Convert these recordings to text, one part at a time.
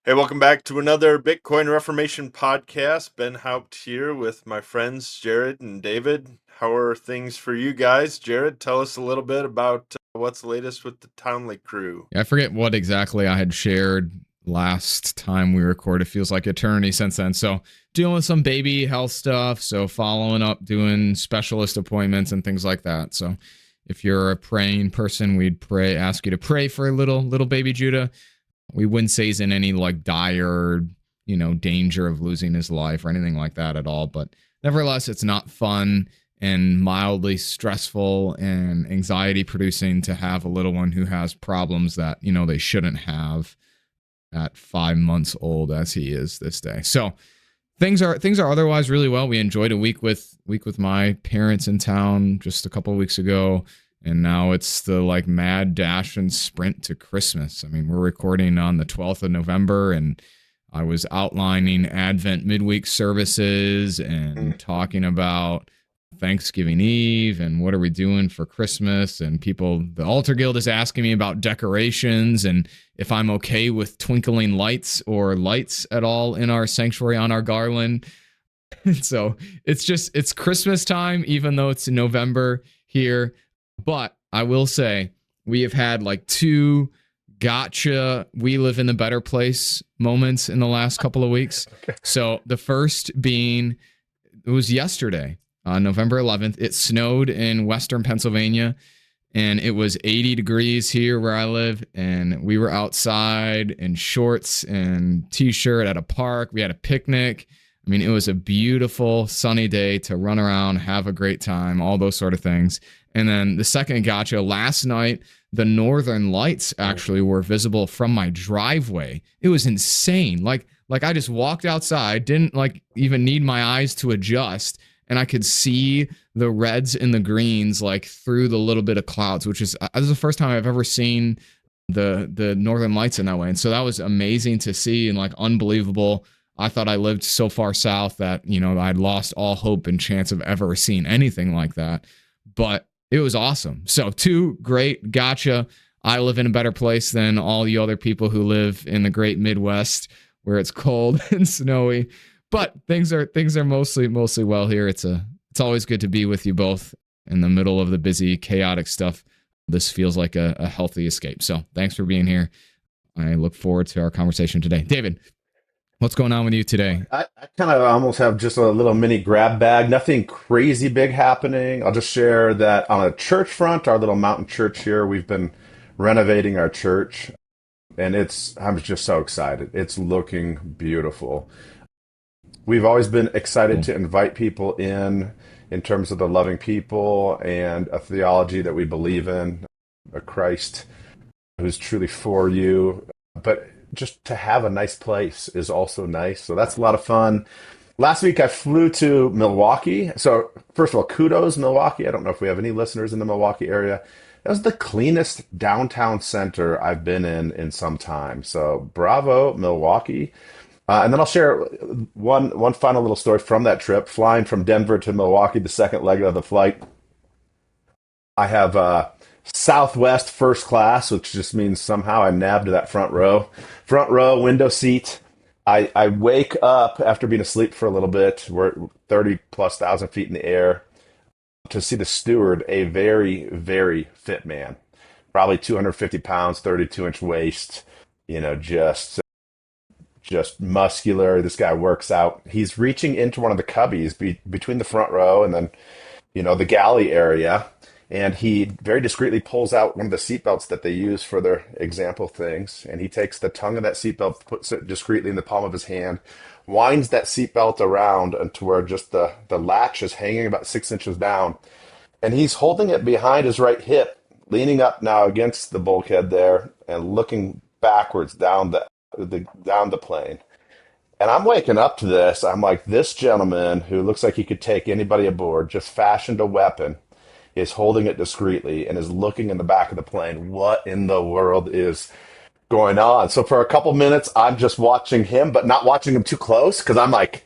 Hey, welcome back to another Bitcoin Reformation podcast. Ben Haupt here with my friends Jared and David. How are things for you guys? Jared, tell us a little bit about what's the latest with the Townley crew. I forget what exactly I had shared last time we recorded. It feels like eternity since then. So dealing with some baby health stuff. So following up, doing specialist appointments and things like that. So if you're a praying person, we'd ask you to pray for little baby Judah. We wouldn't say he's in any like dire, danger of losing his life or anything like that at all. But nevertheless, it's not fun and mildly stressful and anxiety producing to have a little one who has problems that, they shouldn't have at 5 months old as he is this day. So things are otherwise really well. We enjoyed a week with my parents in town just a couple of weeks ago. And now it's the like mad dash and sprint to Christmas. I mean, we're recording on the 12th of November, and I was outlining Advent midweek services and talking about Thanksgiving Eve and what are we doing for Christmas. And the Altar Guild is asking me about decorations and if I'm okay with twinkling lights or lights at all in our sanctuary on our garland. So it's Christmas time, even though it's in November here. But I will say we have had like two gotcha, we live in the better place moments in the last couple of weeks. Okay. So the first being, it was yesterday on November 11th. It snowed in western Pennsylvania and it was 80 degrees here where I live. And we were outside in shorts and t-shirt at a park. We had a picnic. I mean, it was a beautiful sunny day to run around, have a great time, all those sort of things. And then the second gotcha, last night, the northern lights actually were visible from my driveway. It was insane. Like I just walked outside, didn't like even need my eyes to adjust, and I could see the reds and the greens like through the little bit of clouds, which is this is the first time I've ever seen the northern lights in that way. And so that was amazing to see and like unbelievable. I thought I lived so far south that, I'd lost all hope and chance of ever seeing anything like that. But it was awesome. So two great gotcha. I live in a better place than all the other people who live in the great Midwest where it's cold and snowy. But things are mostly well here. It's always good to be with you both in the middle of the busy, chaotic stuff. This feels like a healthy escape. So thanks for being here. I look forward to our conversation today. David, what's going on with you today? I kind of almost have just a little mini grab bag. Nothing crazy big happening. I'll just share that on a church front, our little mountain church here, we've been renovating our church, and I'm just so excited. It's looking beautiful. We've always been excited to invite people in terms of the loving people and a theology that we believe in, a Christ who's truly for you. But just to have a nice place is also nice. So that's a lot of fun. Last week I flew to Milwaukee. So first of all, kudos Milwaukee. I don't know if we have any listeners in the Milwaukee area. That was the cleanest downtown center I've been in some time. So bravo, Milwaukee. And then I'll share one final little story from that trip. Flying from Denver to Milwaukee, the second leg of the flight. I have Southwest first class, which just means somehow I nabbed that front row. Front row, window seat. I wake up after being asleep for a little bit. We're 30 plus thousand feet in the air to see the steward, a very, very fit man. Probably 250 pounds, 32-inch waist, just muscular. This guy works out. He's reaching into one of the cubbies between the front row and then, the galley area. And he very discreetly pulls out one of the seatbelts that they use for their example things. And he takes the tongue of that seatbelt, puts it discreetly in the palm of his hand, winds that seatbelt around to where just the latch is hanging about 6 inches down. And he's holding it behind his right hip, leaning up now against the bulkhead there and looking backwards down the plane. And I'm waking up to this. I'm like, this gentleman who looks like he could take anybody aboard just fashioned a weapon, is holding it discreetly and is looking in the back of the plane. What in the world is going on? So for a couple minutes, I'm just watching him, but not watching him too close because I'm like,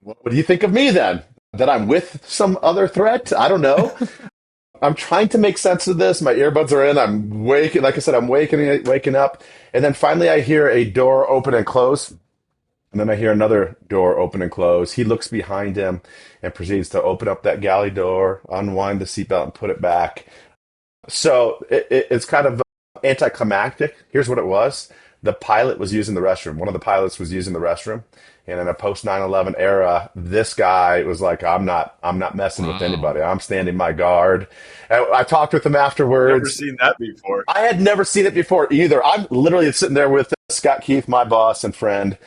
what do you think of me then? That I'm with some other threat? I don't know. I'm trying to make sense of this. My earbuds are in. I'm waking, like I said, I'm waking up, and then finally I hear a door open and close, and then I hear another door open and close. He looks behind him and proceeds to open up that galley door, unwind the seatbelt, and put it back. So it's kind of anticlimactic. Here's what it was. The pilot was using the restroom. One of the pilots was using the restroom. And in a post 9/11 era, this guy was like, I'm not messing with Wow. anybody. I'm standing my guard. And I talked with him Never afterwards. seen that before. I had never seen it before either. I'm literally sitting there with Scott Keith, my boss and friend.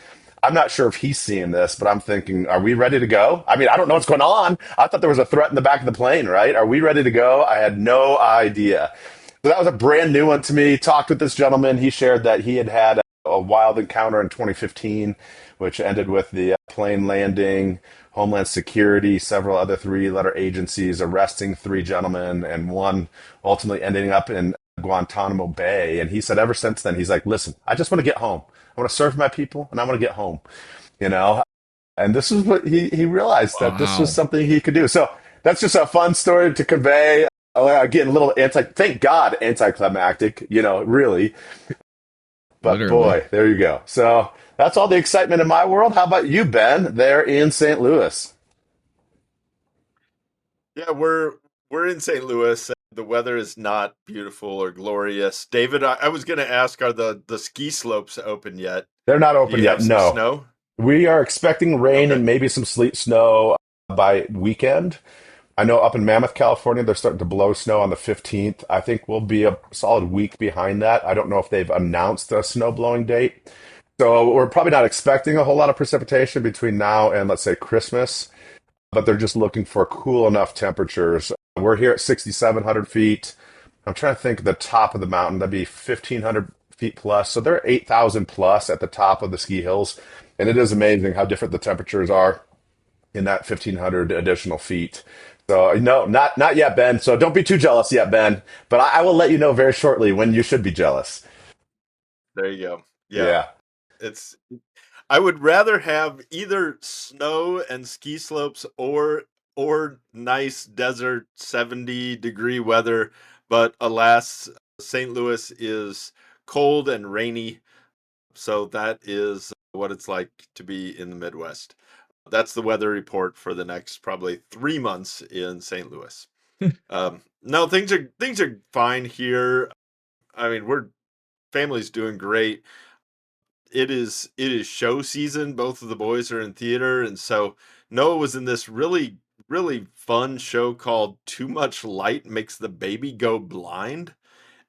I'm not sure if he's seeing this, but I'm thinking, are we ready to go? I mean, I don't know what's going on. I thought there was a threat in the back of the plane, right? Are we ready to go? I had no idea. So that was a brand new one to me. Talked with this gentleman. He shared that he had had a wild encounter in 2015, which ended with the plane landing, Homeland Security, several other three-letter agencies arresting three gentlemen, and one ultimately ending up in Guantanamo Bay. And he said ever since then, he's like, listen, I just want to get home. I want to serve my people, and I want to get home. You know, and this is what he realized that this was Wow. something he could do. So that's just a fun story to convey. Again, a little thank God, anticlimactic, really. But Literally. boy, there you go. So that's all the excitement in my world. How about you, Ben, there in St. Louis? Yeah, we're in St. Louis. The weather is not beautiful or glorious. David, I was going to ask, are the ski slopes open yet? They're not Do open you yet. have some No. snow? We are expecting rain Okay. and maybe some sleet snow by weekend. I know up in Mammoth, California, they're starting to blow snow on the 15th. I think we'll be a solid week behind that. I don't know if they've announced a snow blowing date. So we're probably not expecting a whole lot of precipitation between now and, let's say, Christmas, but they're just looking for cool enough temperatures. We're here at 6,700 feet. I'm trying to think of the top of the mountain. That'd be 1,500 feet plus. So they're 8,000 plus at the top of the ski hills. And it is amazing how different the temperatures are in that 1,500 additional feet. So no, not yet, Ben. So don't be too jealous yet, Ben. But I will let you know very shortly when you should be jealous. There you go. Yeah. Yeah, It's I would rather have either snow and ski slopes or nice desert 70-degree weather, but alas, St. Louis is cold and rainy, so that is what it's like to be in the Midwest. That's the weather report for the next probably 3 months in St. Louis. No, things are fine here. I mean, we're family's doing great. It is show season. Both of the boys are in theater, and so Noah was in this really fun show called Too Much Light Makes the Baby Go Blind,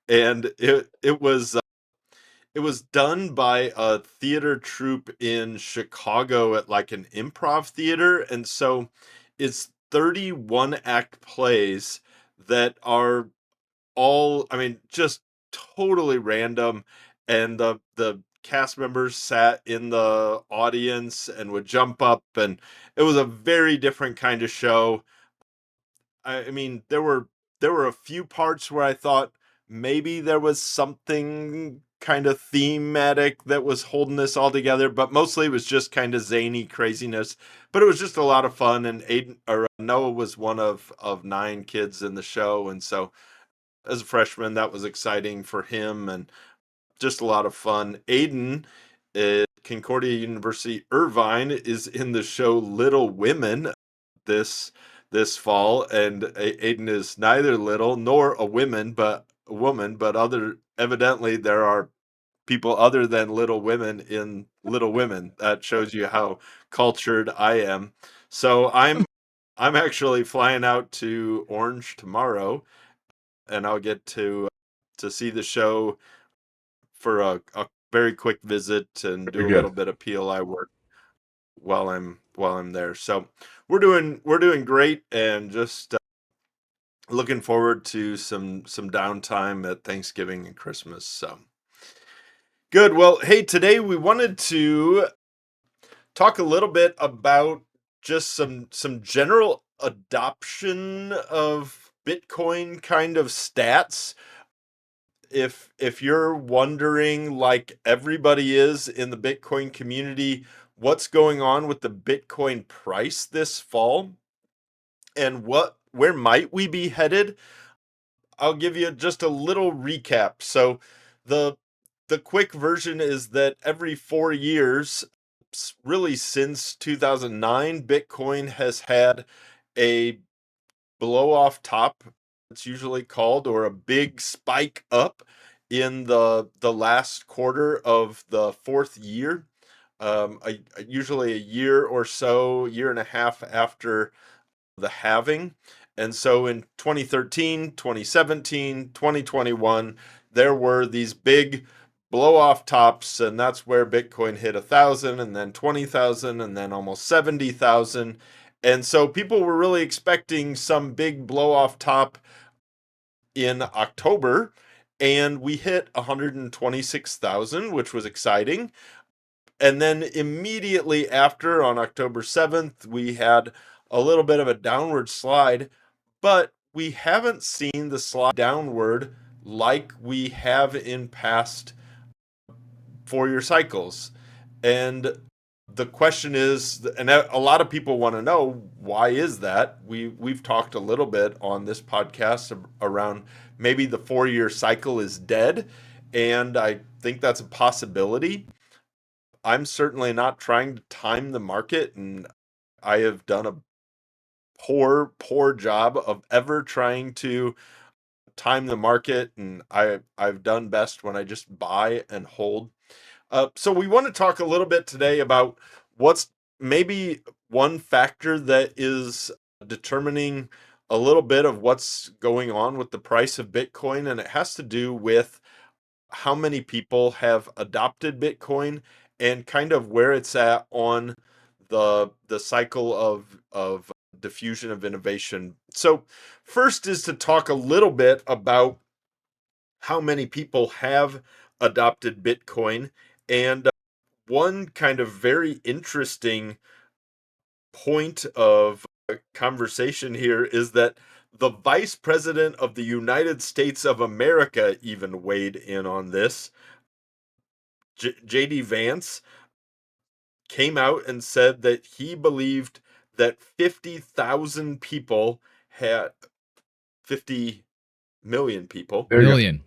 and it was done by a theater troupe in Chicago at like an improv theater, and so it's 31 act plays that are all, I mean, just totally random. And the cast members sat in the audience and would jump up, and it was a very different kind of show. I mean, there were a few parts where I thought maybe there was something kind of thematic that was holding this all together, but mostly it was just kind of zany craziness. But it was just a lot of fun, and Aiden or Noah was one of nine kids in the show, and so as a freshman, that was exciting for him and just a lot of fun. Aiden at Concordia University Irvine is in the show Little Women this this fall, and Aiden is neither little nor a woman, but other evidently there are people other than Little Women in Little Women. That shows you how cultured I am. So I'm actually flying out to Orange tomorrow, and I'll get to see the show for a very quick visit and do very a little good. bit of PLI work while I'm there. So we're doing great, and just looking forward to some downtime at Thanksgiving and Christmas. So good. Well, hey, today we wanted to talk a little bit about just some general adoption of Bitcoin kind of stats. If you're wondering, like everybody is in the Bitcoin community, what's going on with the Bitcoin price this fall and where might we be headed, I'll give you just a little recap. So the the quick version is that every 4 years, really since 2009, Bitcoin has had a blow off top, it's usually called, or a big spike up in the last quarter of the fourth year. Usually a year or so, year and a half after the halving. And so in 2013, 2017, 2021, there were these big blow off tops, and that's where Bitcoin hit 1,000 and then 20,000 and then almost 70,000. And so people were really expecting some big blow off top in October, and we hit 126,000, which was exciting. And then immediately after, on October 7th, we had a little bit of a downward slide, but we haven't seen the slide downward like we have in past 4 year cycles. And the question is, and a lot of people want to know, why is that? We've talked a little bit on this podcast around maybe the 4 year cycle is dead, and I think that's a possibility. I'm certainly not trying to time the market, and I have done a poor job of ever trying to time the market, and I've done best when I just buy and hold. So we want to talk a little bit today about what's maybe one factor that is determining a little bit of what's going on with the price of Bitcoin, and it has to do with how many people have adopted Bitcoin and kind of where it's at on the cycle of diffusion of innovation. So first is to talk a little bit about how many people have adopted Bitcoin. And one kind of very interesting point of conversation here is that the Vice President of the United States of America even weighed in on this. JD Vance came out and said that he believed that 50,000 people had 50 million people. There you go. Million.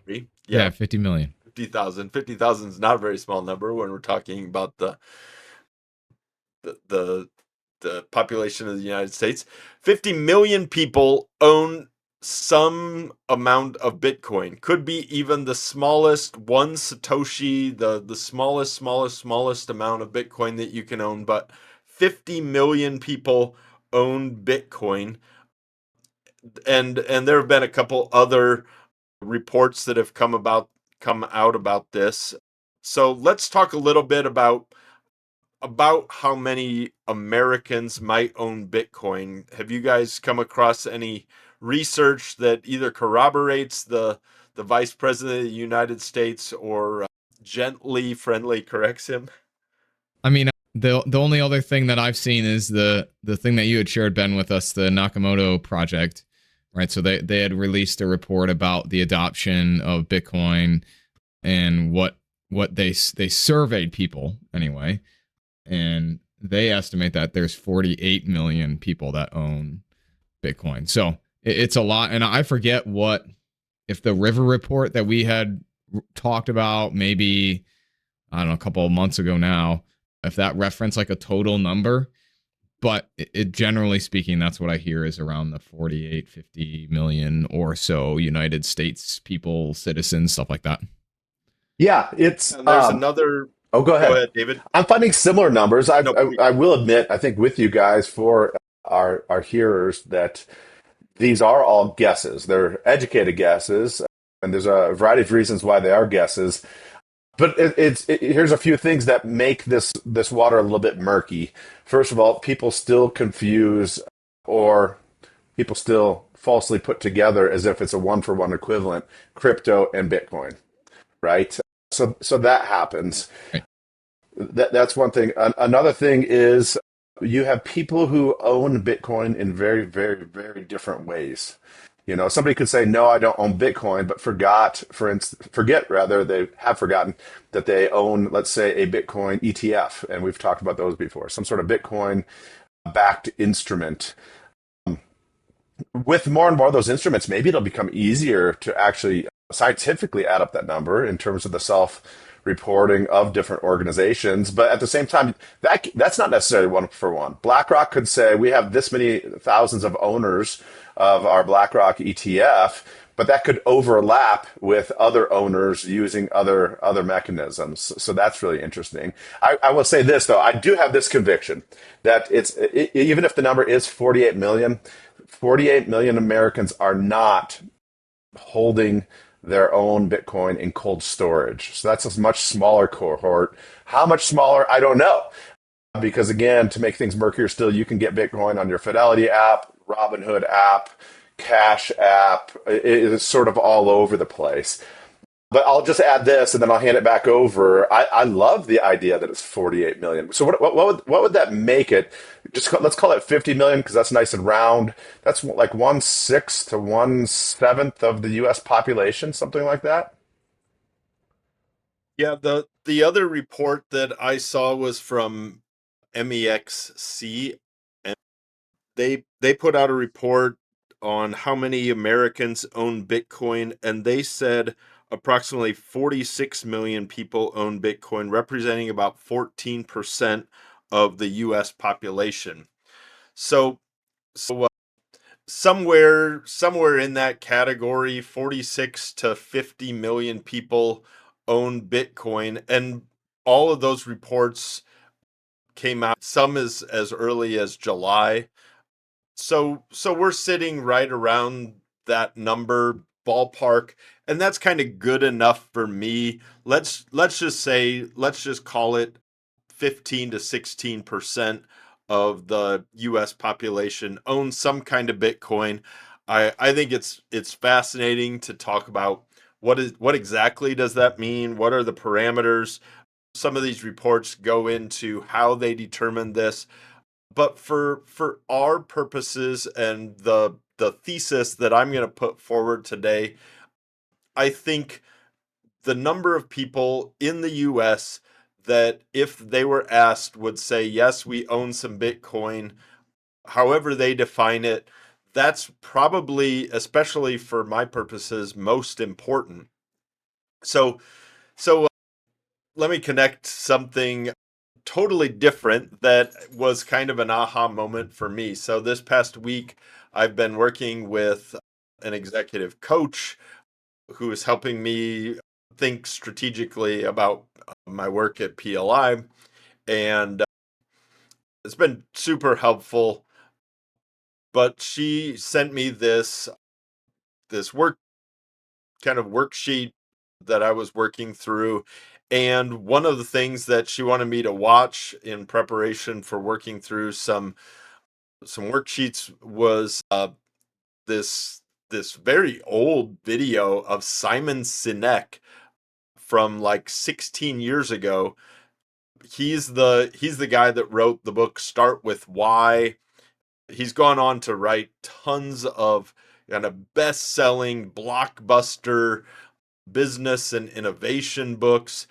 Yeah, 50 million. 50,000. 50,000 is not a very small number when we're talking about the the the population of the United States. 50 million people own some amount of Bitcoin. Could be even the smallest one Satoshi, the smallest amount of Bitcoin that you can own, but 50 million people own Bitcoin. And there have been a couple other reports that have come out about this. So let's talk a little bit about how many Americans might own Bitcoin. Have you guys come across any research that either corroborates the Vice President of the United States or gently friendly corrects him? I mean, the only other thing that I've seen is the thing that you had shared, Ben, with us, the Nakamoto project, right? So they had released a report about the adoption of Bitcoin and what they surveyed people anyway, and they estimate that there's 48 million people that own Bitcoin. So it's a lot, and I forget if the River report that we had talked about maybe, I don't know, a couple of months ago now, if that referenced like a total number, but it generally speaking, that's what I hear is around the 48, 50 million or so United States people, citizens, stuff like that. Yeah, it's And there's another. oh, go Go ahead. ahead, David. I'm finding similar numbers. No, please. I will admit, I think with you guys for our hearers that these are all guesses. They're educated guesses, and there's a variety of reasons why they are guesses. But here's a few things that make this water a little bit murky. First of all, people still confuse, or people still falsely put together as if it's a one for one equivalent, crypto and Bitcoin, right? So that happens. Right. That's one thing. Another thing is you have people who own Bitcoin in very, very, very different ways. You know, somebody could say, "No, I don't own Bitcoin," but forget rather, they have forgotten that they own, let's say, a Bitcoin ETF, and we've talked about those before. Some sort of Bitcoin backed instrument. with more and more of those instruments, maybe it'll become easier to actually scientifically add up that number in terms of the self reporting of different organizations. But at the same time, that's not necessarily one for one. BlackRock could say we have this many thousands of owners of our BlackRock ETF, but that could overlap with other owners using other mechanisms. So that's really interesting. I will say this though, I do have this conviction that even if the number is 48 million Americans are not holding their own Bitcoin in cold storage. So that's a much smaller cohort. How much smaller? I don't know. Because again, to make things murkier still, you can get Bitcoin on your Fidelity app, Robinhood app, Cash app. It is sort of all over the place. But I'll just add this, and then I'll hand it back over. I love the idea that it's 48 million. So what would that make it? Let's call it 50 million because that's nice and round. That's like 1/6 to 1/7 of the U.S. population, something like that. Yeah, the other report that I saw was from MEXC, and they put out a report on how many Americans own Bitcoin, and they said approximately 46 million people own Bitcoin, representing about 14% of the US population. So somewhere in that category, 46 to 50 million people own Bitcoin, and all of those reports came out some as early as July. So we're sitting right around that number ballpark, and that's kind of good enough for me. Let's just call it 15 to 16% of the US population owns some kind of Bitcoin. I think it's fascinating to talk about what exactly does that mean? What are the parameters? Some of these reports go into how they determine this, but for our purposes and the thesis that I'm going to put forward today, I think the number of people in the US that if they were asked would say yes, we own some Bitcoin, however they define it, that's probably, especially for my purposes, most important. So so let me connect something totally different that was kind of an aha moment for me. So this past week, I've been working with an executive coach who is helping me think strategically about my work at PLI, and it's been super helpful. But she sent me this work kind of worksheet that I was working through. And one of the things that she wanted me to watch in preparation for working through some worksheets was this this very old video of Simon Sinek from like 16 years ago. He's the guy that wrote the book Start With Why. He's gone on to write tons of kind of best-selling blockbuster business and innovation books.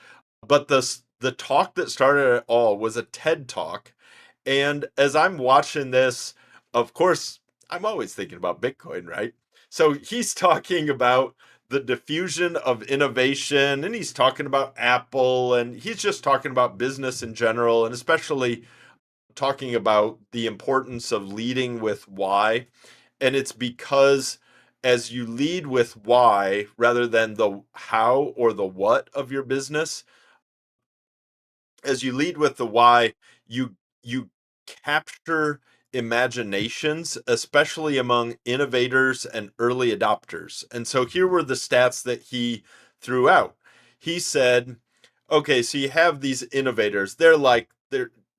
But the talk that started it all was a TED talk. And as I'm watching this, of course, I'm always thinking about Bitcoin, right? So he's talking about the diffusion of innovation, and he's talking about Apple, and he's just talking about business in general, and especially talking about the importance of leading with why. And it's because as you lead with why rather than the how or the what of your business, as you lead with the why, you capture imaginations, especially among innovators and early adopters. And so here were the stats that he threw out. He said, okay, so you have these innovators. They're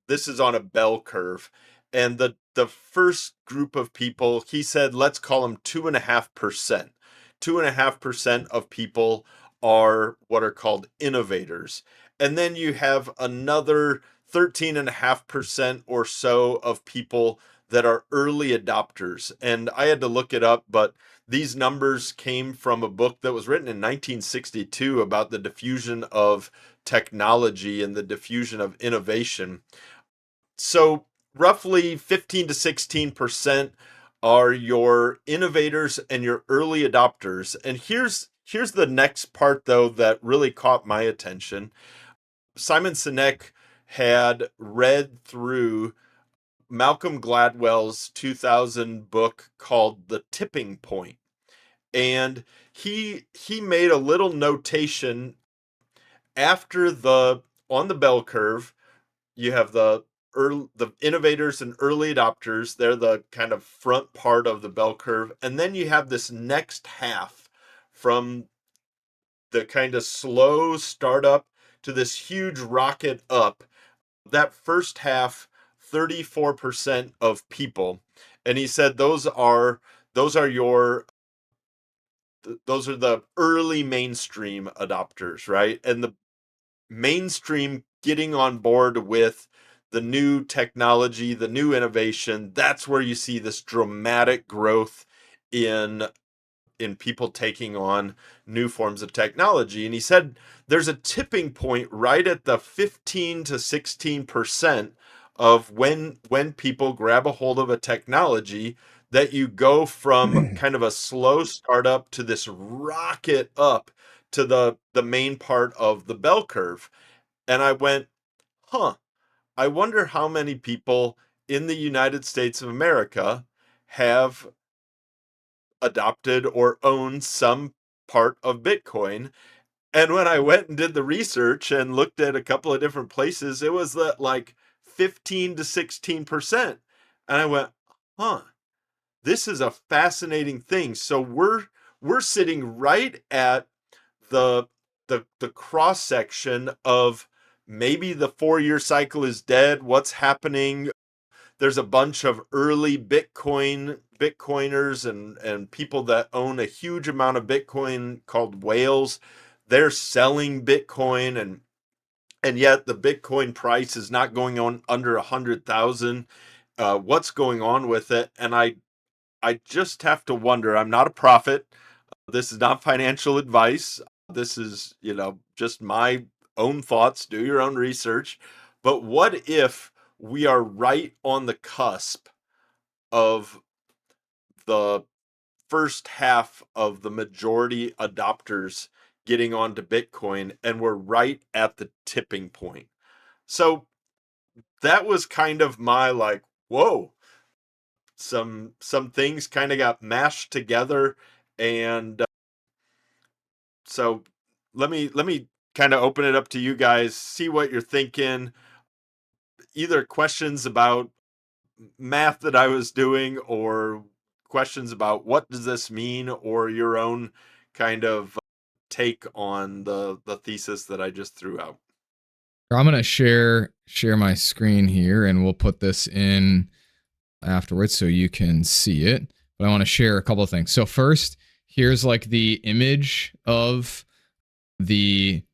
this is on a bell curve. And the first group of people, he said, let's call them 2.5%. 2.5% of people are what are called innovators. And then you have another 13.5% or so of people that are early adopters. And I had to look it up, but these numbers came from a book that was written in 1962 about the diffusion of technology and the diffusion of innovation. So roughly 15 to 16% are your innovators and your early adopters. And here's the next part though that really caught my attention. Simon Sinek had read through Malcolm Gladwell's 2000 book called The Tipping Point. And he made a little notation after the on the bell curve. You have the innovators and early adopters. They're the kind of front part of the bell curve. And then you have this next half from the kind of slow startup to this huge rocket up. That first half, 34% of people. And he said those are the early mainstream adopters, right? And the mainstream getting on board with the new technology, the new innovation, that's where you see this dramatic growth in people taking on new forms of technology. And he said there's a tipping point right at the 15 to 16% of when people grab a hold of a technology, that you go from kind of a slow startup to this rocket up to the main part of the bell curve. And I went, huh, I wonder how many people in the United States of America have adopted or own some part of Bitcoin. And when I went and did the research and looked at a couple of different places, it was that like 15 to 16%. And I went, huh, this is a fascinating thing. So we're sitting right at the the cross section of maybe the 4-year cycle is dead. What's happening? There's a bunch of early Bitcoiners and people that own a huge amount of Bitcoin called whales. They're selling Bitcoin, and yet the Bitcoin price is not going on under 100,000. What's going on with it? And I just have to wonder. I'm not a prophet. This is not financial advice. This is, just my own thoughts. Do your own research. But what if we are right on the cusp of the first half of the majority adopters getting onto Bitcoin, and we're right at the tipping point? So that was kind of my like, whoa, some things kind of got mashed together. And so let me kind of open it up to you guys, see what you're thinking, either questions about math that I was doing, or questions about what does this mean, or your own kind of take on the thesis that I just threw out. I'm gonna share my screen here, and we'll put this in afterwards so you can see it. But I want to share a couple of things. So first, here's like the image of the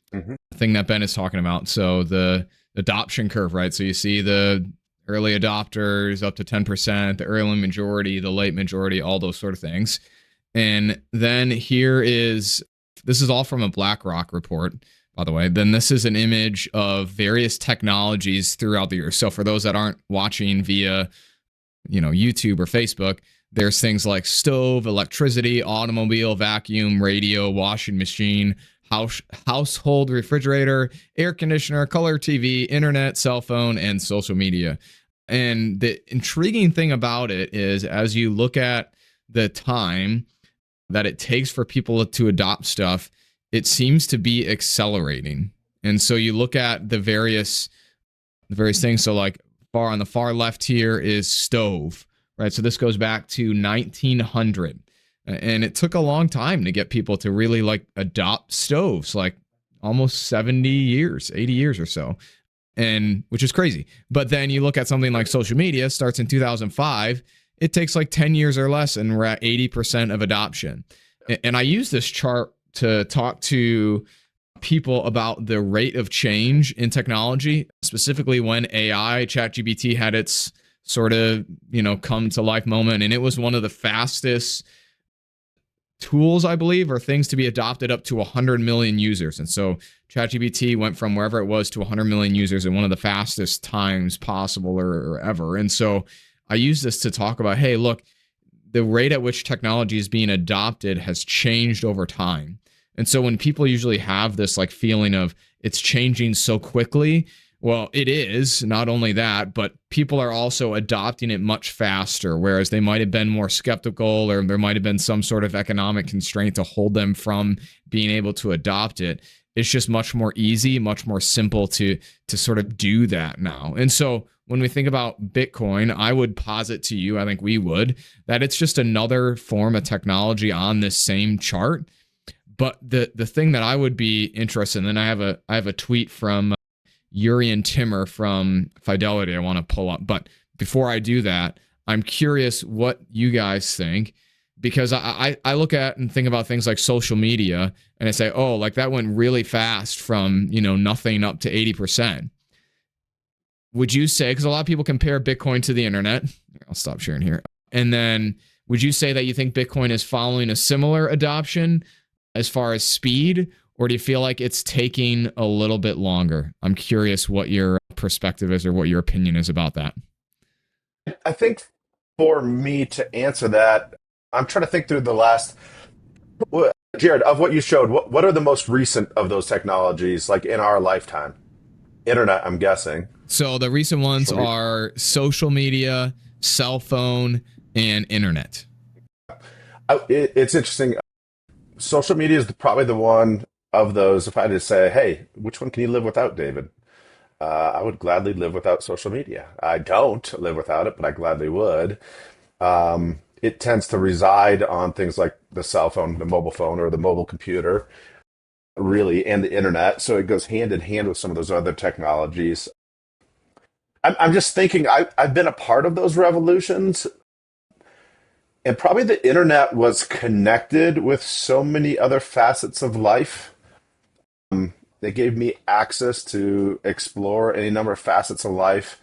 thing that Ben is talking about. So the adoption curve, right? So you see the early adopters up to 10%, the early majority, the late majority, all those sort of things. And then this is all from a BlackRock report, by the way. Then this is an image of various technologies throughout the year. So for those that aren't watching via, YouTube or Facebook, there's things like stove, electricity, automobile, vacuum, radio, washing machine, household refrigerator, air conditioner, color TV, internet, cell phone, and social media. And the intriguing thing about it is, as you look at the time that it takes for people to adopt stuff, it seems to be accelerating. And so you look at the various things. So like on the far left here is stove, right? So this goes back to 1900. And it took a long time to get people to really like adopt stoves, like almost 70 years, 80 years or so. And which is crazy. But then you look at something like social media, starts in 2005. It takes like 10 years or less, and we're at 80% of adoption. And I use this chart to talk to people about the rate of change in technology, specifically when AI, ChatGPT had its sort of, come to life moment. And it was one of the fastest tools, I believe, or things to be adopted up to 100 million users. And so ChatGPT went from wherever it was to 100 million users in one of the fastest times possible or ever. And so I use this to talk about, hey, look, the rate at which technology is being adopted has changed over time. And so when people usually have this like feeling of it's changing so quickly, well, it is not only that, but people are also adopting it much faster, whereas they might have been more skeptical or there might have been some sort of economic constraint to hold them from being able to adopt it. It's just much more easy, much more simple to sort of do that now. And so when we think about Bitcoin, I would posit to you, I think we would, that it's just another form of technology on this same chart. But the thing that I would be interested in, and I have a tweet from Urian Timmer from Fidelity I want to pull up. But before I do that, I'm curious what you guys think, because I look at and think about things like social media and I say, oh, like that went really fast from, nothing up to 80%. Would you say, because a lot of people compare Bitcoin to the internet, I'll stop sharing here. And then would you say that you think Bitcoin is following a similar adoption as far as speed, or do you feel like it's taking a little bit longer? I'm curious what your perspective is or what your opinion is about that. I think for me to answer that, I'm trying to think through the last, Jared, of what you showed, what are the most recent of those technologies, like in our lifetime? Internet, I'm guessing. So the recent ones are social media, cell phone, and internet. It's interesting. Social media is probably the one of those. If I had to say, hey, which one can you live without, David? I would gladly live without social media. I don't live without it, but I gladly would. It tends to reside on things like the cell phone, the mobile phone, or the mobile computer, really, and the internet. So it goes hand in hand with some of those other technologies. I'm just thinking, I've been a part of those revolutions, and probably the internet was connected with so many other facets of life. They gave me access to explore any number of facets of life.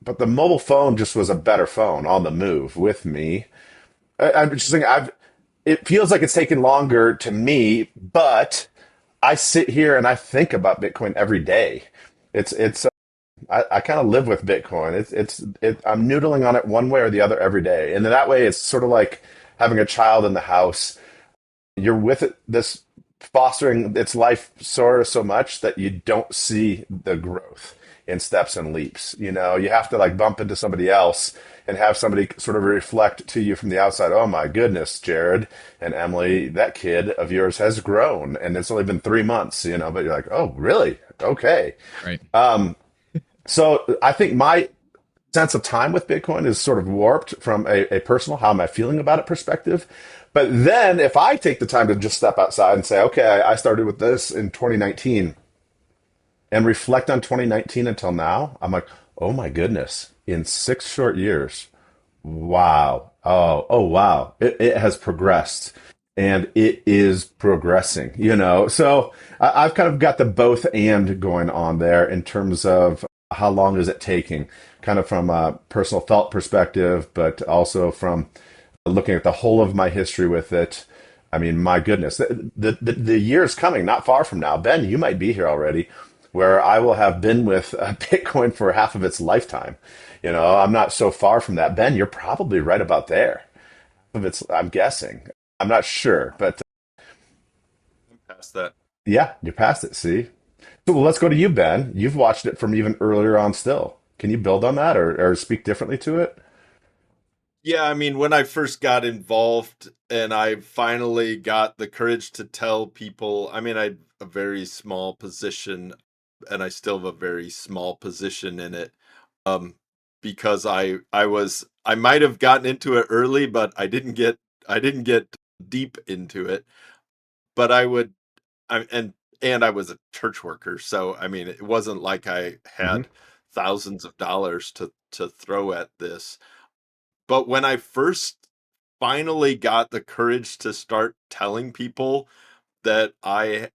But the mobile phone just was a better phone on the move with me. I'm just thinking, it feels like it's taken longer to me, but I sit here and I think about Bitcoin every day. It's I kind of live with Bitcoin. I'm noodling on it one way or the other every day, and in that way, it's sort of like having a child in the house. You're with it, this fostering its life sort of so much that you don't see the growth in steps and leaps. You have to like bump into somebody else and have somebody sort of reflect to you from the outside. Oh my goodness, Jared and Emily, that kid of yours has grown, and it's only been 3 months. But you're like, oh really? Okay. Right. So I think my sense of time with Bitcoin is sort of warped from a personal, how am I feeling about it perspective. But then if I take the time to just step outside and say, okay, I started with this in 2019 and reflect on 2019 until now, I'm like, oh my goodness, in 6 short years, wow. Oh, wow. It has progressed and it is progressing. So I've kind of got the both and going on there in terms of how long is it taking, kind of from a personal felt perspective, but also from looking at the whole of my history with it. I mean, my goodness, the year is coming, not far from now. Ben, you might be here already, where I will have been with Bitcoin for half of its lifetime. I'm not so far from that. Ben, you're probably right about there. I'm guessing. I'm not sure, but I'm past that. yeah, you're past it. See, so well, let's go to you, Ben. You've watched it from even earlier on. Still, can you build on that or speak differently to it? Yeah, I mean, when I first got involved and I finally got the courage to tell people, I mean, I had a very small position and I still have a very small position in it. Um, because I might have gotten into it early, but I didn't get deep into it. But I would I and I was a church worker, so I mean, it wasn't like I Hmm. had thousands of dollars to throw at this. But when I first finally got the courage to start telling people that I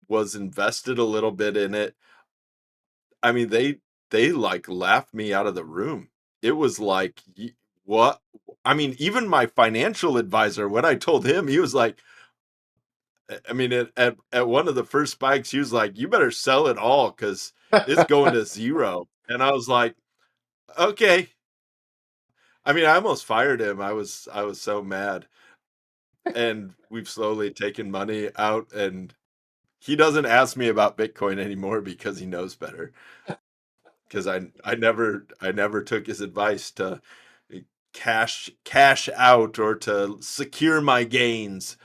was invested a little bit in it, I mean, they like laughed me out of the room. It was like, what? I mean, even my financial advisor, when I told him, he was like, I mean, at one of the first spikes, he was like, "You better sell it all because it's going to zero." And I was like, "Okay." I mean, I almost fired him. I was so mad. And we've slowly taken money out, and he doesn't ask me about Bitcoin anymore because he knows better. Because I never took his advice to cash out or to secure my gains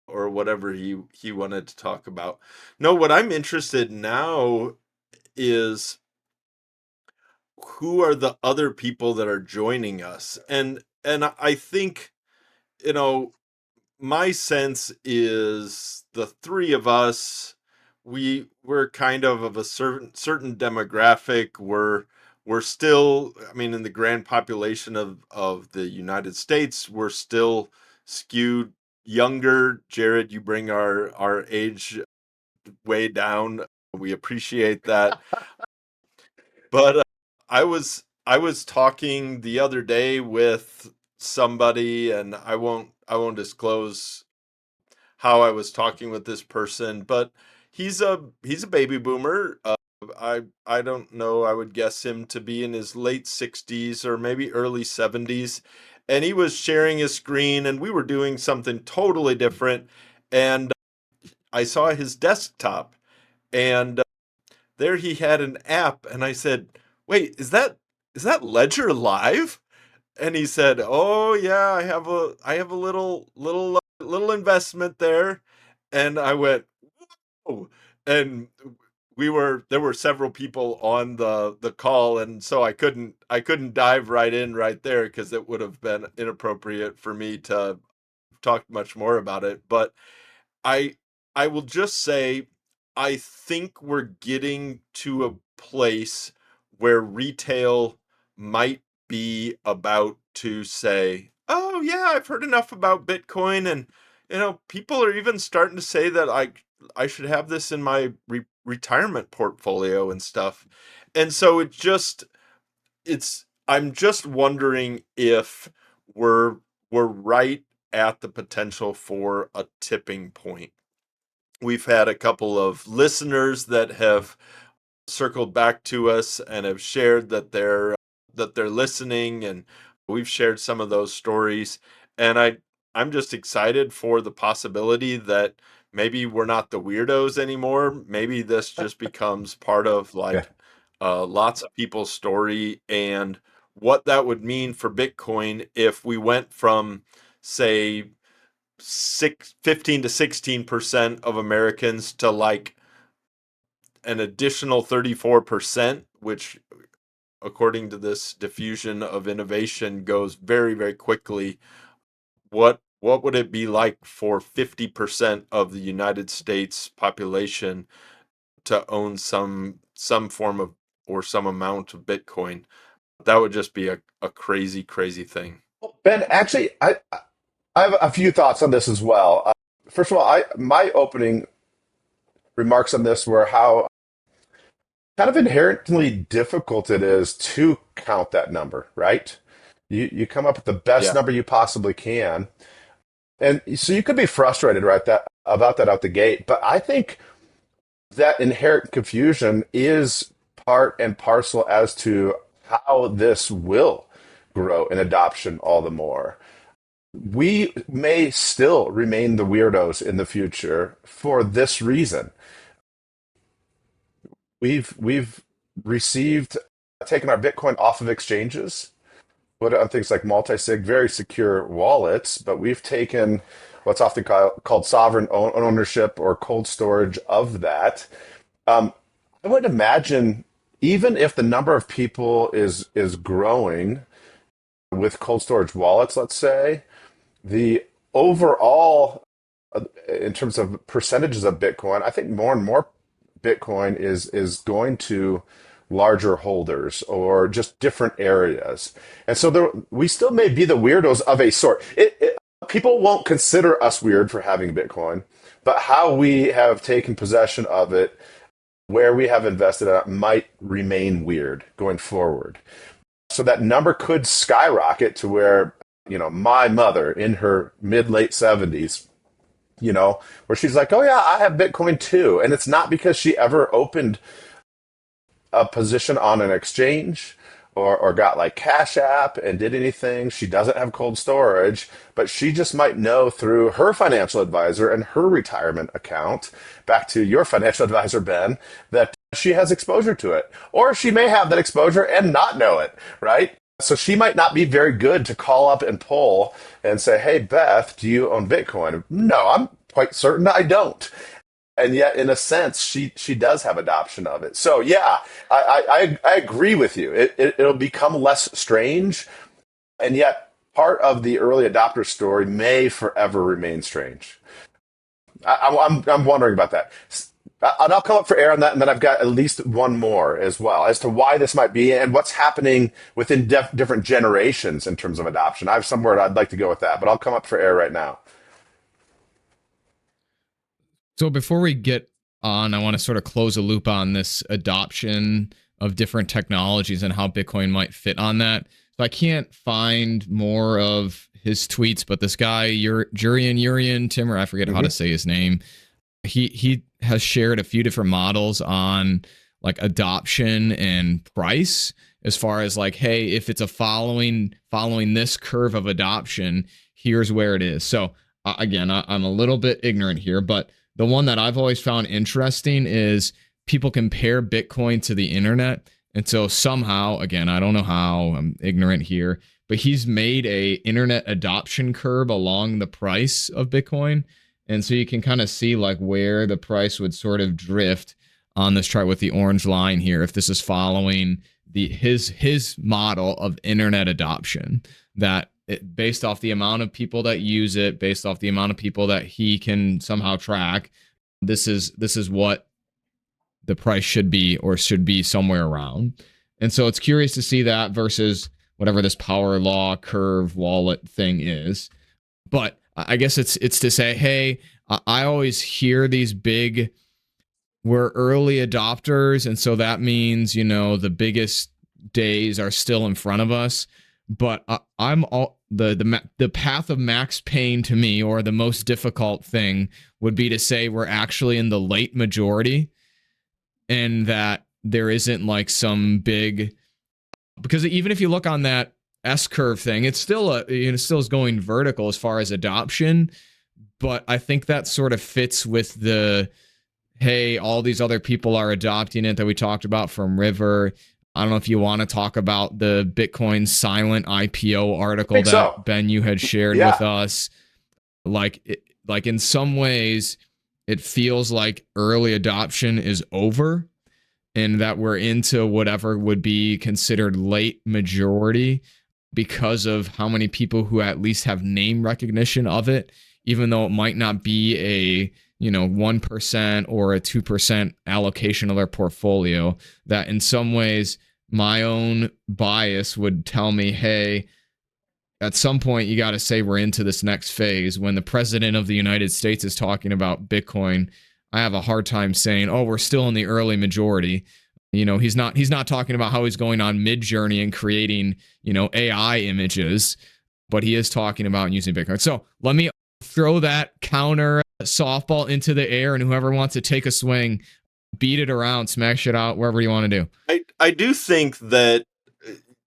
or whatever he wanted to talk about. No, what I'm interested in now is who are the other people that are joining us. And I think, you know, my sense is the three of us, we're kind of a certain demographic. We're still, I mean, in the grand population of the United States, we're still skewed younger. Jared, you bring our age way down. We appreciate that. But I was talking the other day with somebody, and I won't disclose how I was talking with this person, but he's a baby boomer. I don't know. I would guess him to be in his late 60s or maybe early 70s, and he was sharing his screen, and we were doing something totally different. And I saw his desktop, and there he had an app, and I said, "Wait, is that Ledger Live?" And he said, "Oh yeah, I have a little investment there." And I went, "Oh." And there were several people on the call, and so I couldn't dive right in right there because it would have been inappropriate for me to talk much more about it. But I I will just say I think we're getting to a place where retail might be about to say, "Oh yeah, I've heard enough about Bitcoin," and people are even starting to say that I should have this in my retirement portfolio and stuff. And so it's I'm just wondering if we're we're right at the potential for a tipping point. We've had a couple of listeners that have circled back to us and have shared that they're listening, and we've shared some of those stories. And I'm just excited for the possibility that maybe we're not the weirdos anymore. Maybe this just becomes part of Yeah. like lots of people's story, and what that would mean for Bitcoin if we went from, say, 15 to 16% of Americans to like an additional 34%, which according to this diffusion of innovation goes very, very quickly. What would it be like for 50% of the United States population to own some form of or some amount of Bitcoin? That would just be a crazy, crazy thing. Ben, actually, I have a few thoughts on this as well. First of all, my opening remarks on this were how kind of inherently difficult it is to count that number, right? You come up with the best Yeah. number you possibly can, and so you could be frustrated right that about that out the gate. But I think that inherent confusion is part and parcel as to how this will grow in adoption all the more. We may still remain the weirdos in the future for this reason. We've received taken our Bitcoin off of exchanges, put it on things like multi-sig, very secure wallets, but we've taken what's often called sovereign ownership or cold storage of that. Um, I would imagine even if the number of people is growing with cold storage wallets, let's say, the overall in terms of percentages of Bitcoin, I think more and more Bitcoin is going to larger holders or just different areas. And so we still may be the weirdos of a sort. People won't consider us weird for having Bitcoin, but how we have taken possession of it, where we have invested in it, might remain weird going forward. So that number could skyrocket to where, my mother in her mid late 70s, where she's like, oh yeah, I have Bitcoin too. And it's not because she ever opened a position on an exchange or got like Cash App and did anything. She doesn't have cold storage, but she just might know through her financial advisor and her retirement account, back to your financial advisor, Ben, that she has exposure to it. Or she may have that exposure and not know it, right? So she might not be very good to call up and pull and say, "Hey, Beth, do you own Bitcoin?" No, I'm quite certain I don't. And yet, in a sense, she does have adoption of it. So yeah, I agree with you. It'll become less strange, and yet part of the early adopter story may forever remain strange. I'm wondering about that. And I'll come up for air on that, and then I've got at least one more as well as to why this might be and what's happening within different generations in terms of adoption. I have somewhere I'd like to go with that, but I'll come up for air right now. So before we get on, I want to sort of close a loop on this adoption of different technologies and how Bitcoin might fit on that. So I can't find more of his tweets, but this guy, Jurian Timmer, I forget how to say his name. He has shared a few different models on like adoption and price, as far as like, hey, if it's a following this curve of adoption, here's where it is. So again, I'm a little bit ignorant here, but the one that I've always found interesting is people compare Bitcoin to the internet. And so somehow, again, I don't know how, I'm ignorant here, but he's made a internet adoption curve along the price of Bitcoin. And so you can kind of see like where the price would sort of drift on this chart with the orange line here, if this is following his model of internet adoption, that based off the amount of people that use it, based off the amount of people that he can somehow track, this is what the price should be, or should be somewhere around. And so it's curious to see that versus whatever this power law curve wallet thing is. But I guess it's to say, hey, I always hear these big, we're early adopters, and so that means, the biggest days are still in front of us. But I'm all the path of max pain to me, or the most difficult thing, would be to say we're actually in the late majority, and that there isn't like some big, because even if you look on that S curve thing, it's still still is going vertical as far as adoption. But I think that sort of fits with the, hey, all these other people are adopting it that we talked about from River. I don't know if you want to talk about the Bitcoin silent IPO I article think that so. Ben, you had shared with Yeah. us. Like in some ways, it feels like early adoption is over, and that we're into whatever would be considered late majority, because of how many people who at least have name recognition of it, even though it might not be a 1% or a 2% allocation of their portfolio. That in some ways, my own bias would tell me, hey, at some point you got to say we're into this next phase. When the president of the United States is talking about Bitcoin, I have a hard time saying, oh, we're still in the early majority. He's not talking about how he's going on Mid-Journey and creating, AI images, but he is talking about using Bitcoin. So let me throw that counter softball into the air, and whoever wants to take a swing, beat it around, smash it out, wherever you want to do. I do think that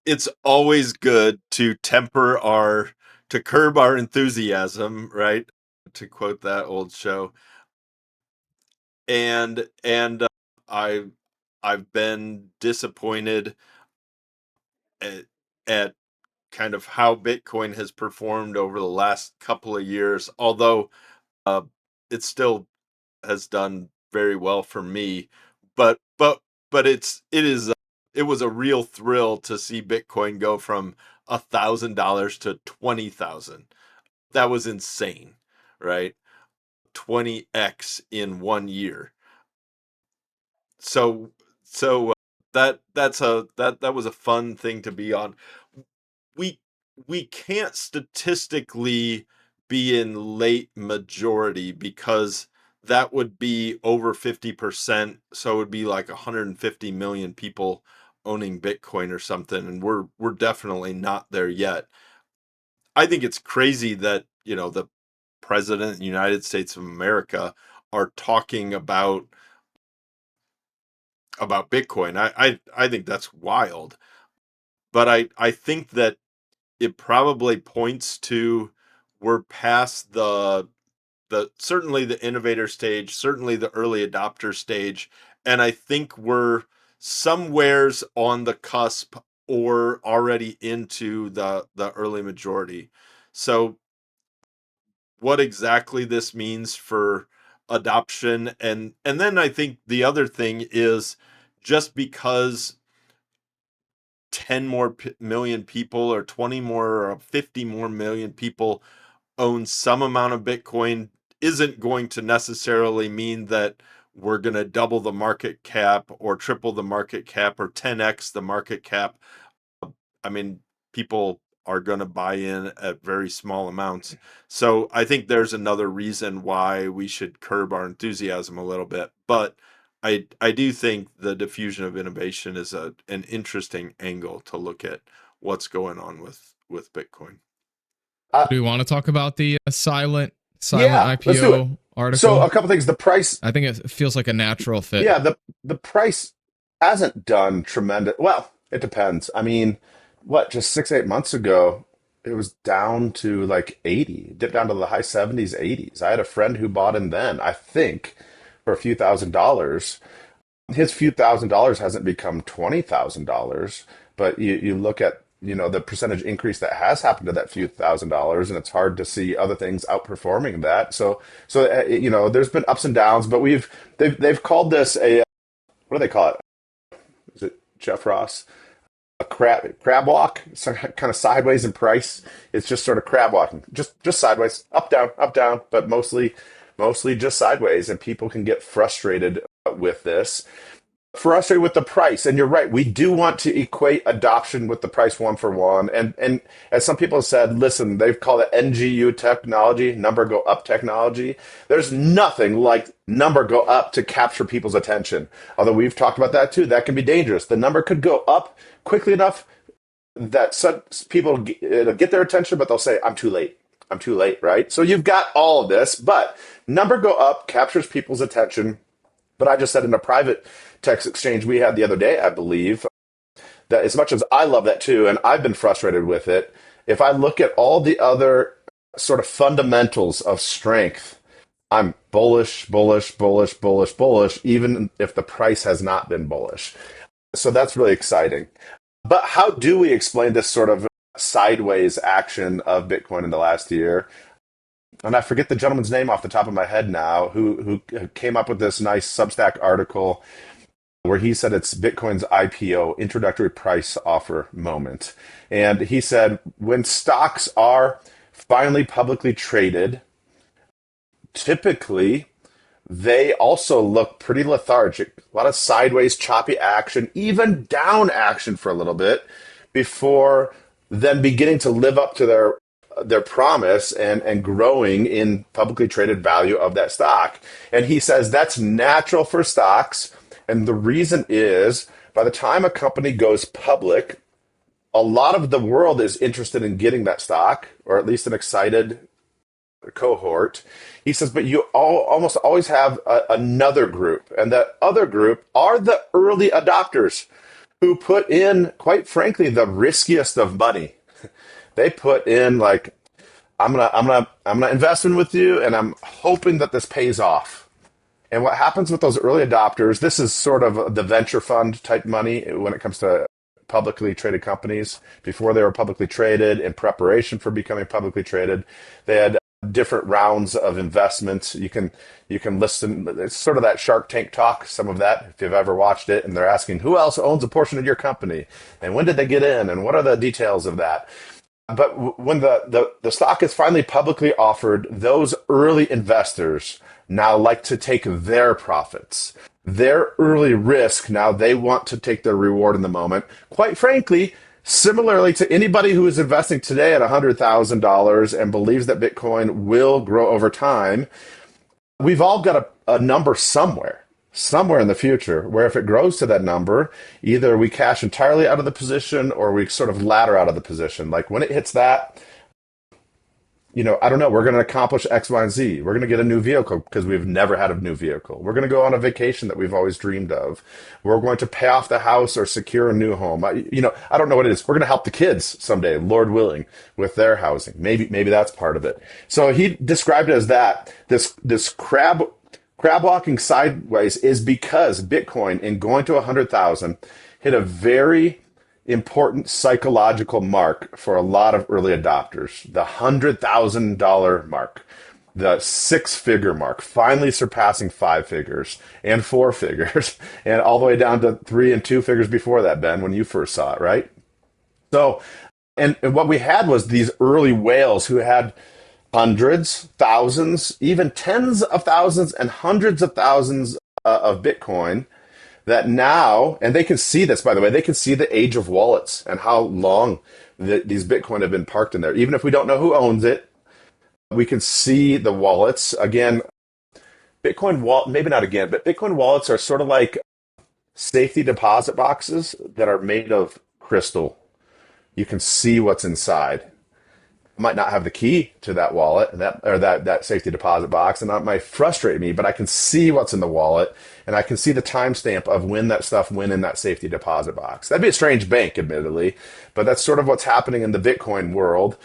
it's always good to to curb our enthusiasm, right? To quote that old show. And I I've been disappointed at, at kind of how Bitcoin has performed over the last couple of years, although uh, it still has done very well for me. But but but it was a real thrill to see Bitcoin go from $1,000 to 20,000. That was insane, right? 20x in 1 year. So so that was a fun thing to be on. We we can't statistically be in late majority, because that would be over 50%, so it would be like 150 million people owning Bitcoin or something, and we're definitely not there yet. I think it's crazy that, the president of the United States of America are talking about Bitcoin. I think that's wild. but I think that it probably points to we're past the certainly the innovator stage, certainly the early adopter stage, and I think we're somewheres on the cusp or already into the early majority. So what exactly this means for adoption, and then I think the other thing is, just because 10 more million people or 20 more or 50 more million people own some amount of Bitcoin isn't going to necessarily mean that we're going to double the market cap or triple the market cap or 10x the market cap. I mean, people are going to buy in at very small amounts. So I think there's another reason why we should curb our enthusiasm a little bit. But I do think the diffusion of innovation is an interesting angle to look at what's going on with Bitcoin. Uh, Do we want to talk about the silent yeah, let's do it. IPO So article? a couple things. The price, I think it feels like a natural fit. yeah, the price hasn't done tremendous. Well, it depends. I mean, what, just 6, 8 months ago, it was down to like 80, dipped down to the high 70s, 80s. I had a friend who bought in then, I think, for a few $1,000s. His few $1,000s hasn't become $20,000, but you look at, the percentage increase that has happened to that few $1,000s, and it's hard to see other things outperforming that. So there's been ups and downs, but they've called this a, what do they call it? Is it Jeff Ross? A crab walk, so kind of sideways in price. It's just sort of crab walking, just sideways, up down, but mostly just sideways, and people can get frustrated with this, frustrated with the price. And you're right, we do want to equate adoption with the price one for one. And as some people have said, listen, they've called it NGU technology, number go up technology. There's nothing like number go up to capture people's attention. Although we've talked about that too, that can be dangerous. The number could go up quickly enough that some people, it'll get their attention, but they'll say, I'm too late. I'm too late, right? So you've got all of this, but number go up captures people's attention. But I just said in a private text exchange we had the other day, I believe, that as much as I love that too, and I've been frustrated with it, if I look at all the other sort of fundamentals of strength, I'm bullish, bullish, bullish, bullish, bullish, even if the price has not been bullish. So that's really exciting. But how do we explain this sort of sideways action of Bitcoin in the last year? And I forget the gentleman's name off the top of my head now, who came up with this nice Substack article where he said it's Bitcoin's IPO, introductory price offer moment. And he said when stocks are finally publicly traded, typically they also look pretty lethargic. A lot of sideways, choppy action, even down action for a little bit before then beginning to live up to their promise and growing in publicly traded value of that stock. And he says that's natural for stocks. And the reason is by the time a company goes public, a lot of the world is interested in getting that stock, or at least an excited cohort. He says, but you almost always have another group, and that other group are the early adopters who put in, quite frankly, the riskiest of money. They put in like, I'm gonna invest in with you, and I'm hoping that this pays off. And what happens with those early adopters, this is sort of the venture fund type money when it comes to publicly traded companies. Before they were publicly traded, in preparation for becoming publicly traded, they had different rounds of investments. You can listen. It's sort of that Shark Tank talk, some of that, if you've ever watched it, and they're asking who else owns a portion of your company and when did they get in and what are the details of that. But when the stock is finally publicly offered, those early investors now like to take their profits, their early risk. Now they want to take their reward in the moment. Quite frankly, similarly to anybody who is investing today at $100,000 and believes that Bitcoin will grow over time, we've all got a number somewhere in the future where if it grows to that number, either we cash entirely out of the position or we sort of ladder out of the position. Like when it hits that, I don't know, we're going to accomplish X, Y, and Z. We're going to get a new vehicle because we've never had a new vehicle. We're going to go on a vacation that we've always dreamed of. We're going to pay off the house or secure a new home. I don't know what it is. We're going to help the kids someday, Lord willing, with their housing. Maybe that's part of it. So he described it as that. This crab walking sideways is because Bitcoin, in going to 100,000, hit a very important psychological mark for a lot of early adopters. The $100,000 mark, the six-figure mark, finally surpassing five figures and four figures, and all the way down to three and two figures before that, Ben, when you first saw it, right? So, and what we had was these early whales who had hundreds, thousands, even tens of thousands and hundreds of thousands of Bitcoin that now, and they can see this, by the way, they can see the age of wallets and how long these Bitcoin have been parked in there. Even if we don't know who owns it, we can see the wallets. Again, maybe not again, but Bitcoin wallets are sort of like safety deposit boxes that are made of crystal. You can see what's inside. Might not have the key to that wallet that safety deposit box, and that might frustrate me, but I can see what's in the wallet, and I can see the timestamp of when that stuff went in that safety deposit box. That'd be a strange bank, admittedly, but that's sort of what's happening in the Bitcoin world.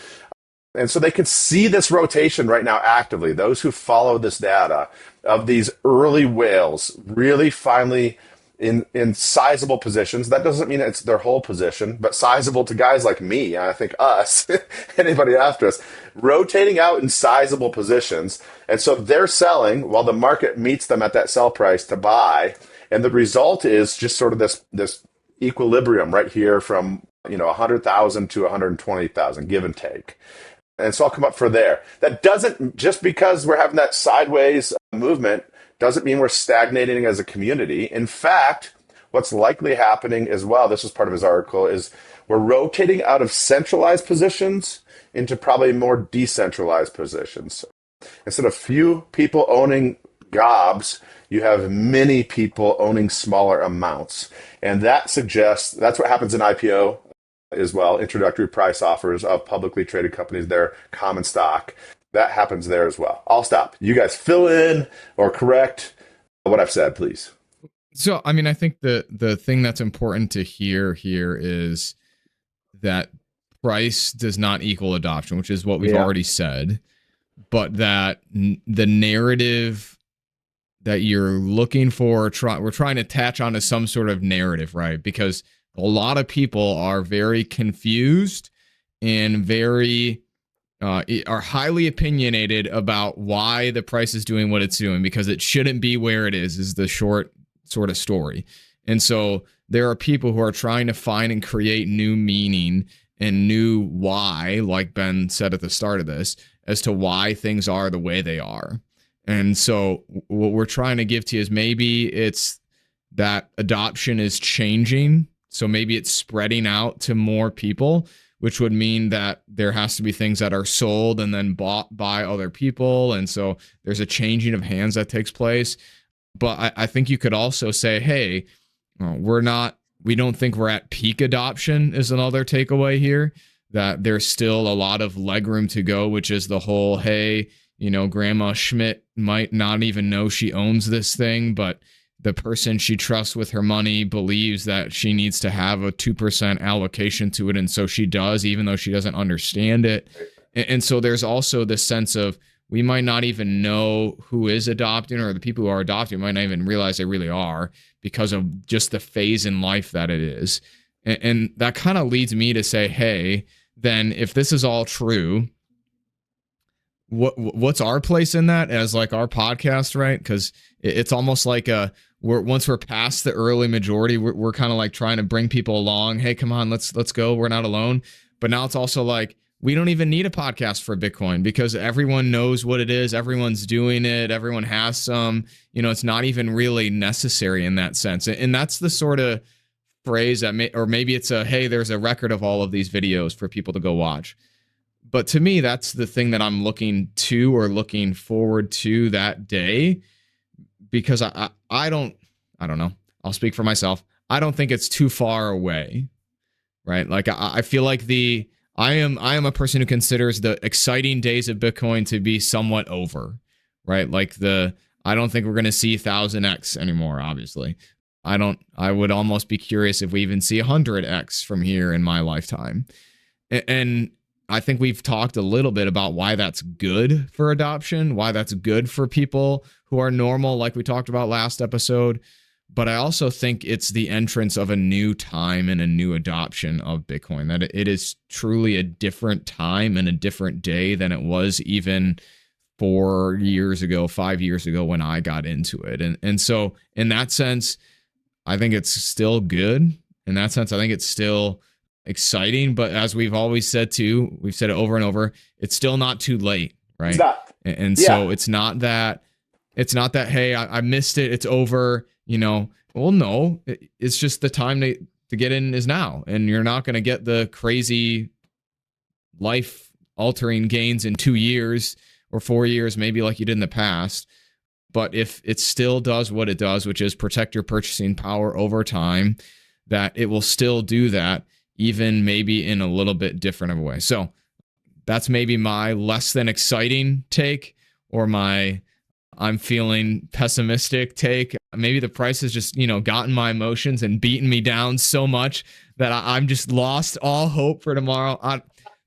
And so they can see this rotation right now actively. Those who follow this data of these early whales really finally in sizable positions. That doesn't mean it's their whole position, but sizable to guys like me, and I think us, anybody after us, rotating out in sizable positions. And so they're selling while the market meets them at that sell price to buy. And the result is just sort of this equilibrium right here from 100,000 to 120,000, give and take. And so I'll come up for there. That doesn't, just because we're having that sideways movement, doesn't mean we're stagnating as a community. In fact, what's likely happening as well, this was part of his article, is we're rotating out of centralized positions into probably more decentralized positions. Instead of few people owning gobs, you have many people owning smaller amounts. And that suggests, that's what happens in IPO as well, introductory price offers of publicly traded companies, their common stock. That happens there as well. I'll stop. You guys fill in or correct what I've said, please. So, I mean, I think the thing that's important to hear here is that price does not equal adoption, which is what we've already said, but that the narrative that you're looking for, we're trying to attach onto some sort of narrative, right? Because a lot of people are very confused and very are highly opinionated about why the price is doing what it's doing, because it shouldn't be where it is the short sort of story. And so there are people who are trying to find and create new meaning and new why, like Ben said at the start of this, as to why things are the way they are. And so what we're trying to give to you is maybe it's that adoption is changing. So maybe it's spreading out to more people, which would mean that there has to be things that are sold and then bought by other people. And so there's a changing of hands that takes place. But I think you could also say, hey, we don't think we're at peak adoption is another takeaway here, that there's still a lot of legroom to go, which is the whole, hey, Grandma Schmidt might not even know she owns this thing, but the person she trusts with her money believes that she needs to have a 2% allocation to it. And so she does, even though she doesn't understand it. And so there's also this sense of we might not even know who is adopting, or the people who are adopting might not even realize they really are, because of just the phase in life that it is. And that kind of leads me to say, hey, then if this is all true, what's our place in that as like our podcast, right? Because it's almost like once we're past the early majority, we're kind of like trying to bring people along. Hey, come on, let's go. We're not alone. But now it's also like we don't even need a podcast for Bitcoin because everyone knows what it is. Everyone's doing it. Everyone has some. It's not even really necessary in that sense. And that's the sort of phrase that or maybe it's hey, there's a record of all of these videos for people to go watch. But to me, that's the thing that I'm looking to or looking forward to that day, because I don't know. I'll speak for myself. I don't think it's too far away, right? Like I feel like I am a person who considers the exciting days of Bitcoin to be somewhat over, right? Like I don't think we're going to see 1000x anymore, obviously. I would almost be curious if we even see 100x from here in my lifetime. And I think we've talked a little bit about why that's good for adoption, why that's good for people who are normal, like we talked about last episode. But I also think it's the entrance of a new time and a new adoption of Bitcoin, that it is truly a different time and a different day than it was even 4 years ago, 5 years ago when I got into it. And so in that sense, I think it's still good. In that sense, I think it's still exciting. But as we've always said too, we've said it over and over, it's still not too late, It's right? not. And Yeah. so it's not that hey, I missed it, it's over, well, no, it's just the time to get in is now, and you're not going to get the crazy life altering gains in 2 years or 4 years, maybe like you did in the past. But if it still does what it does, which is protect your purchasing power over time, that it will still do that, even maybe in a little bit different of a way. So that's maybe my less than exciting take, or my I'm feeling pessimistic take. Maybe the price has just, gotten my emotions and beaten me down so much that I'm just lost all hope for tomorrow.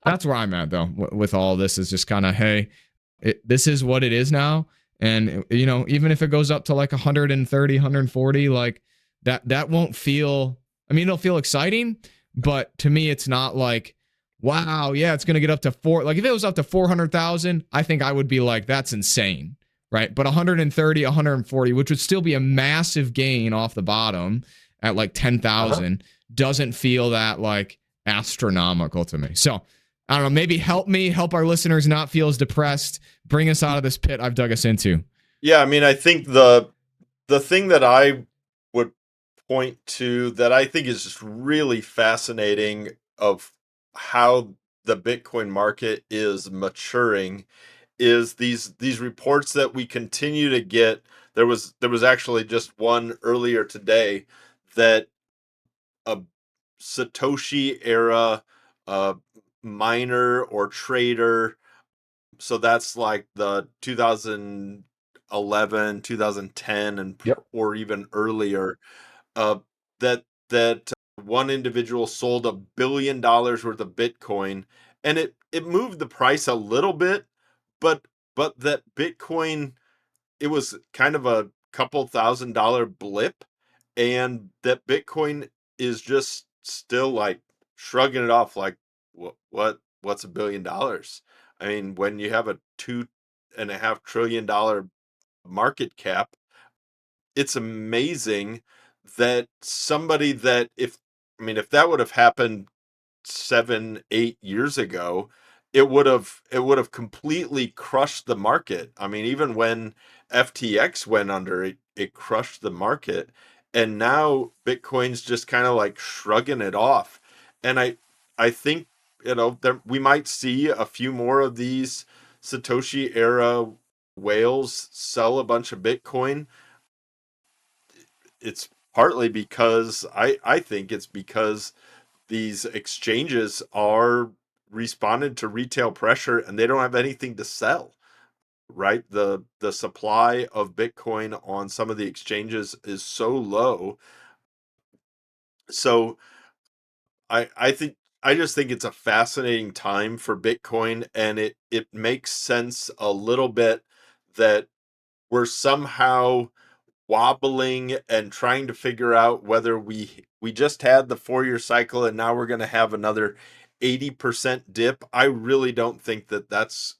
That's where I'm at, though, with all this, is just kind of, hey, this is what it is now. And, even if it goes up to like 130, 140, like that won't feel, I mean, it'll feel exciting, but to me, it's not like, wow, yeah, it's going to get up to like if it was up to 400,000, I think I would be like, that's insane. Right. But 130, 140, which would still be a massive gain off the bottom at like Uh-huh. 10,000, doesn't feel that like astronomical to me. So I don't know, maybe help our listeners not feel as depressed, bring us out of this pit I've dug us into. Yeah, I mean, I think the thing that I would point to that I think is just really fascinating of how the Bitcoin market is maturing is these reports that we continue to get. There was actually just one earlier today that a Satoshi era uh, miner or trader, so that's like the 2011, 2010, and Yep. or even earlier, uh, that one individual sold $1 billion worth of Bitcoin, and it moved the price a little bit, but that Bitcoin, it was kind of a couple $1,000 blip, and that Bitcoin is just still like shrugging it off, like what's $1 billion? I mean, when you have a $2.5 trillion market cap, it's amazing that somebody that if I mean if that would have happened 7, 8 years ago, it would have completely crushed the market. I mean, even when FTX went under, it crushed the market, and now Bitcoin's just kind of like shrugging it off. And I think we might see a few more of these Satoshi era whales sell a bunch of Bitcoin. It's partly because I think it's because these exchanges are responded to retail pressure and they don't have anything to sell, right? The supply of Bitcoin on some of the exchanges is so low. So I just think it's a fascinating time for Bitcoin, and it makes sense a little bit that we're somehow wobbling and trying to figure out whether we just had the 4-year cycle and now we're going to have another 80% dip. I really don't think that that's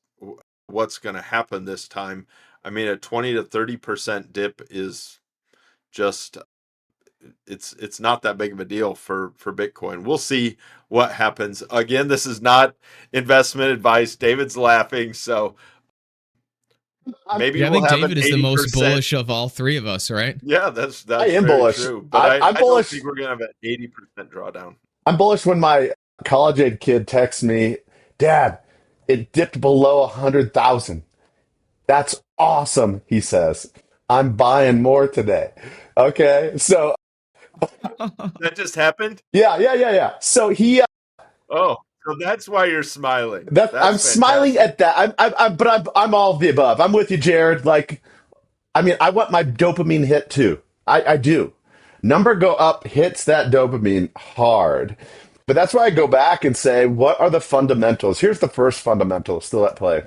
what's going to happen this time. I mean, a 20 to 30% dip is just it's not that big of a deal for Bitcoin. We'll see what happens. Again, this is not investment advice. David's laughing, so I'm, maybe Yeah, I we'll think have an David is the most 80%. bullish of all three of us, right? Yeah, I that's am very bullish. true. But I'm, I I'm I don't bullish. think we're gonna have an 80% drawdown. I'm bullish when my college age kid texts me, Dad, it dipped below 100,000. That's awesome, he says. I'm buying more today. Okay. So, That just happened? yeah, yeah, yeah, yeah. So Oh. So that's why you're smiling. That That's I'm smiling fantastic. at that. I'm all of the above. I'm with you, Jared. Like, I mean, I want my dopamine hit too. I do. Number go up hits that dopamine hard. But that's why I go back and say, what are the fundamentals? Here's the first fundamental still at play.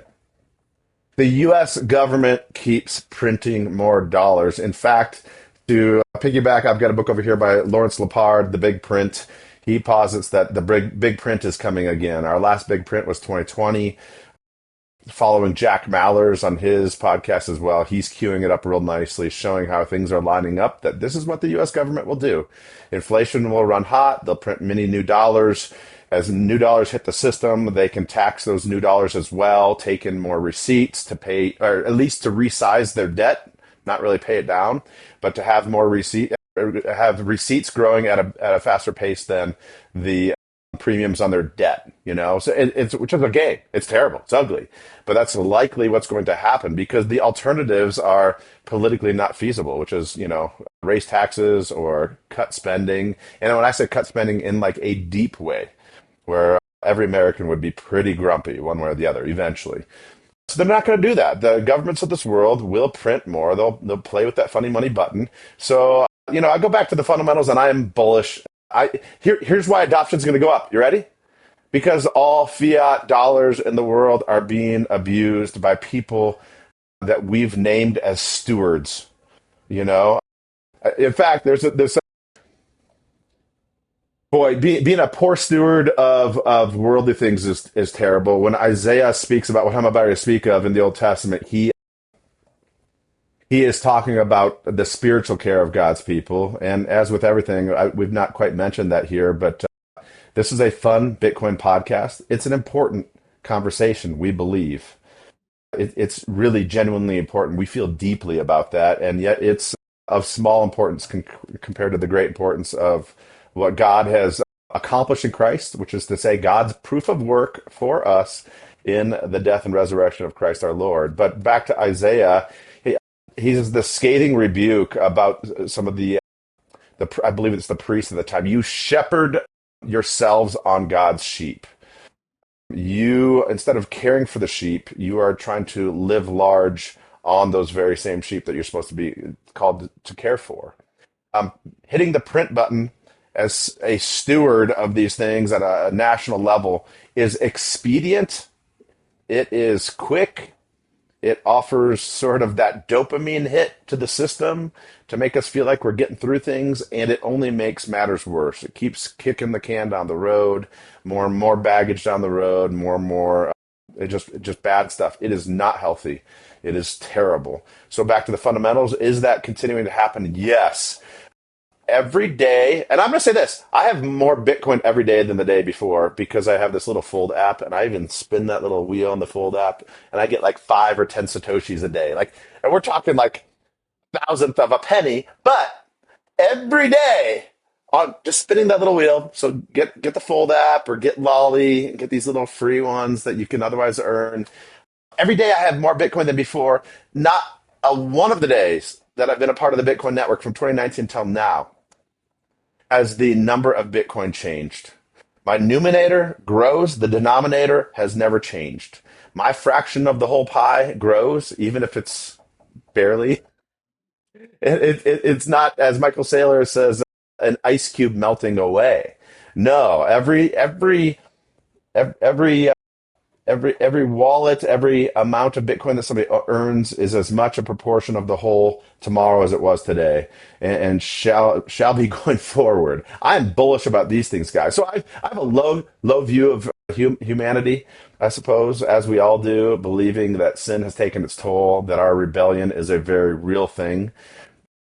The US government keeps printing more dollars. In fact, to piggyback, I've got a book over here by Lawrence Lepard, The Big Print. He posits that the big print is coming again. Our last big print was 2020. Following Jack Mallers on his podcast as well. He's queuing it up real nicely, showing how things are lining up, that this is what the US government will do. Inflation will run hot. They'll print many new dollars. As new dollars hit the system, they can tax those new dollars as well, take in more receipts to pay, or at least to resize their debt, not really pay it down, but to have more have receipts growing at a faster pace than the premiums on their debt, so it's which is a game. It's terrible, it's ugly, but that's likely what's going to happen because the alternatives are politically not feasible, which is raise taxes or cut spending. And when I say cut spending in like a deep way where every American would be pretty grumpy one way or the other eventually. So they're not going to do that. The governments of this world will print more. They'll play with that funny money button. So I go back to the fundamentals, and I am bullish. Here's why adoption is going to go up. You ready? Because all fiat dollars in the world are being abused by people that we've named as stewards. In fact, there's boy, being a poor steward of worldly things is terrible. When Isaiah speaks about what I'm about to speak of in the Old Testament, he is talking about the spiritual care of God's people. And as with everything, we've not quite mentioned that here, but this is a fun Bitcoin podcast. It's an important conversation, we believe. It's really genuinely important. We feel deeply about that, and yet it's of small importance compared to the great importance of what God has accomplished in Christ, which is to say God's proof of work for us in the death and resurrection of Christ our Lord. But back to Isaiah, he's the scathing rebuke about some of the I believe it's the priests at the time. You shepherd yourselves on God's sheep. You, instead of caring for the sheep, you are trying to live large on those very same sheep that you're supposed to be called to care for. Hitting the print button as a steward of these things at a national level is expedient. It is quick. It offers sort of that dopamine hit to the system to make us feel like we're getting through things, and it only makes matters worse. It keeps kicking the can down the road, more and more baggage down the road, more and more just bad stuff. It is not healthy. It is terrible. So back to the fundamentals, is that continuing to happen? Yes. Every day, and I'm going to say this, I have more Bitcoin every day than the day before because I have this little Fold app, and I even spin that little wheel on the Fold app, and I get like 5 or 10 Satoshis a day. And we're talking like thousandth of a penny, but every day on just spinning that little wheel. So get the Fold app or get Lolly and get these little free ones that you can otherwise earn. Every day I have more Bitcoin than before. Not one of the days that I've been a part of the Bitcoin network from 2019 until now as the number of Bitcoin changed. My numerator grows, the denominator has never changed. My fraction of the whole pie grows, even if it's barely. It's not, as Michael Saylor says, an ice cube melting away. No, every every wallet, every amount of Bitcoin that somebody earns is as much a proportion of the whole tomorrow as it was today, and shall be going forward. I'm bullish about these things, guys. So I have a low view of humanity, I suppose, as we all do, believing that sin has taken its toll, that our rebellion is a very real thing,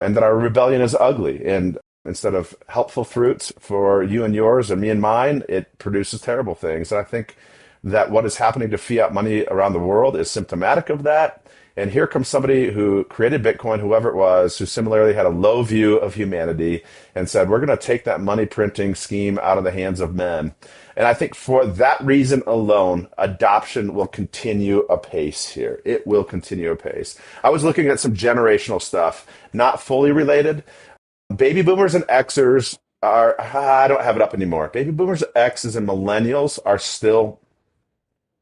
and that our rebellion is ugly. And instead of helpful fruits for you and yours and me and mine, it produces terrible things. And I think that what is happening to fiat money around the world is symptomatic of that. And here comes somebody who created Bitcoin, whoever it was, who similarly had a low view of humanity and said, we're going to take that money printing scheme out of the hands of men. And I think for that reason alone, adoption will continue apace here. It will continue apace. I was looking at some generational stuff, not fully related. Baby boomers and Xers are, I don't have it up anymore. Baby boomers, X's, and millennials are still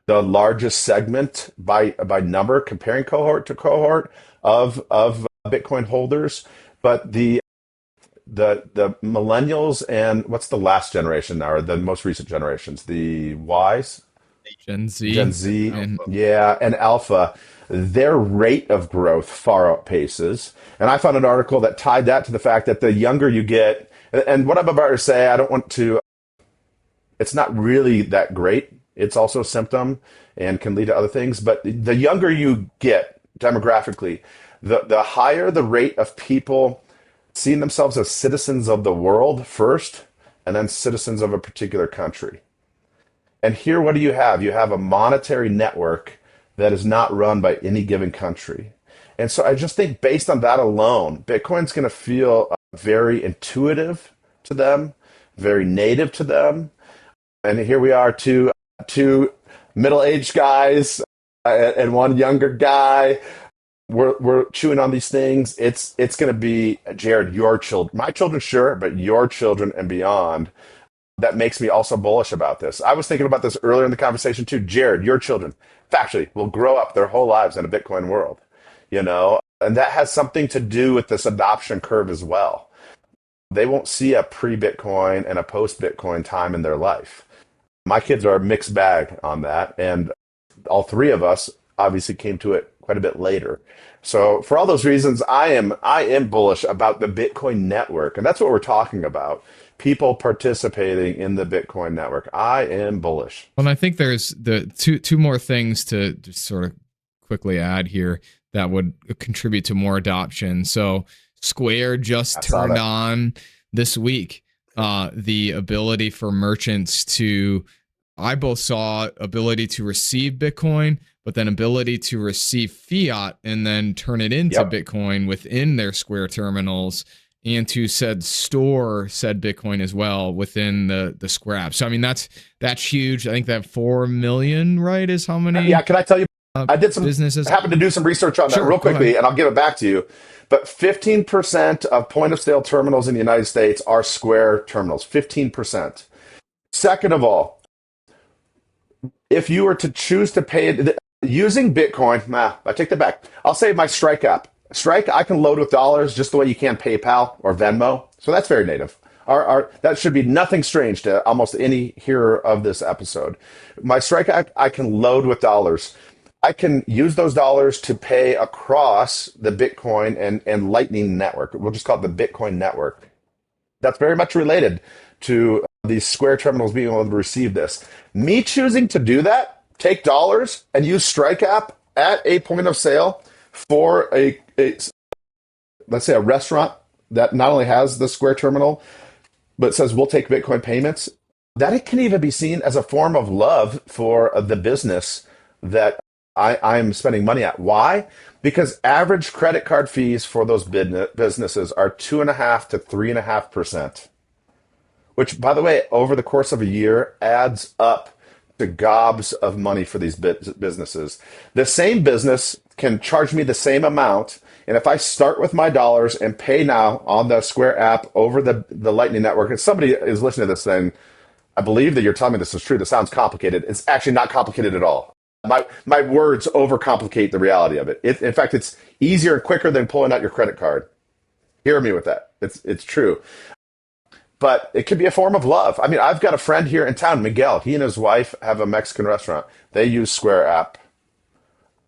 the largest segment by number, comparing cohort to cohort of Bitcoin holders. But the millennials and what's the last generation now, or the most recent generations, the Ys, Gen Gen Z Z, and yeah, and Alpha, their rate of growth far outpaces. And I found an article that tied that to the fact that the younger you get, and what I'm about to say, I don't want to, it's not really that great. It's also a symptom and can lead to other things. But the younger you get demographically, the higher the rate of people seeing themselves as citizens of the world first, and then citizens of a particular country. And here, what do you have? You have a monetary network that is not run by any given country. And so I just think based on that alone, Bitcoin's going to feel very intuitive to them, very native to them. And here we are, two middle-aged guys and one younger guy. We're chewing on these things. It's going to be, Jared, your children, my children, sure, but your children and beyond. That makes me also bullish about this. I was thinking about this earlier in the conversation too. Jared, your children, factually, will grow up their whole lives in a Bitcoin world, and that has something to do with this adoption curve as well. They won't see a pre-Bitcoin and a post-Bitcoin time in their life. My kids are a mixed bag on that, and all three of us obviously came to it quite a bit later. So for all those reasons, I am bullish about the Bitcoin network, and that's what we're talking about. People participating in the Bitcoin network. I am bullish. well, and I think there's the two more things to just sort of quickly add here that would contribute to more adoption. So Square just I saw turned that. on this week the ability for merchants to, I both saw ability to receive Bitcoin, but then ability to receive fiat and then turn it into Yep. Bitcoin within their Square terminals, and to store said Bitcoin as well within the Square app. So I mean that's huge. I think that 4 million, right, is how Yeah, many can I tell you? I did businesses. happened to do some research on that Sure, real go quickly, ahead. and I'll give it back to you. But 15% of point of sale terminals in the United States are Square terminals. 15%. Second of all, if you were to choose to pay it using Bitcoin, I take that back. I'll say my Strike app. Strike, I can load with dollars just the way you can PayPal or Venmo. So that's very native. That should be nothing strange to almost any hearer of this episode. My Strike app, I can load with dollars. I can use those dollars to pay across the Bitcoin and Lightning network. We'll just call it the Bitcoin network. That's very much related to these Square terminals being able to receive this. Me choosing to do that, take dollars and use Strike app at a point of sale for let's say a restaurant that not only has the Square terminal but says we'll take Bitcoin payments, that it can even be seen as a form of love for the business that I'm spending money at. Why? Because average credit card fees for those businesses are 2.5 to 3.5%, which, by the way, over the course of a year adds up to gobs of money for these businesses. The same business can charge me the same amount. And if I start with my dollars and pay now on the Square app over the Lightning Network, and somebody is listening to this saying, I believe that you're telling me this is true. This sounds complicated. It's actually not complicated at all. My words overcomplicate the reality of it. In fact, it's easier and quicker than pulling out your credit card. Hear me with that. It's true. But it could be a form of love. I mean, I've got a friend here in town, Miguel. He and his wife have a Mexican restaurant. They use Square app.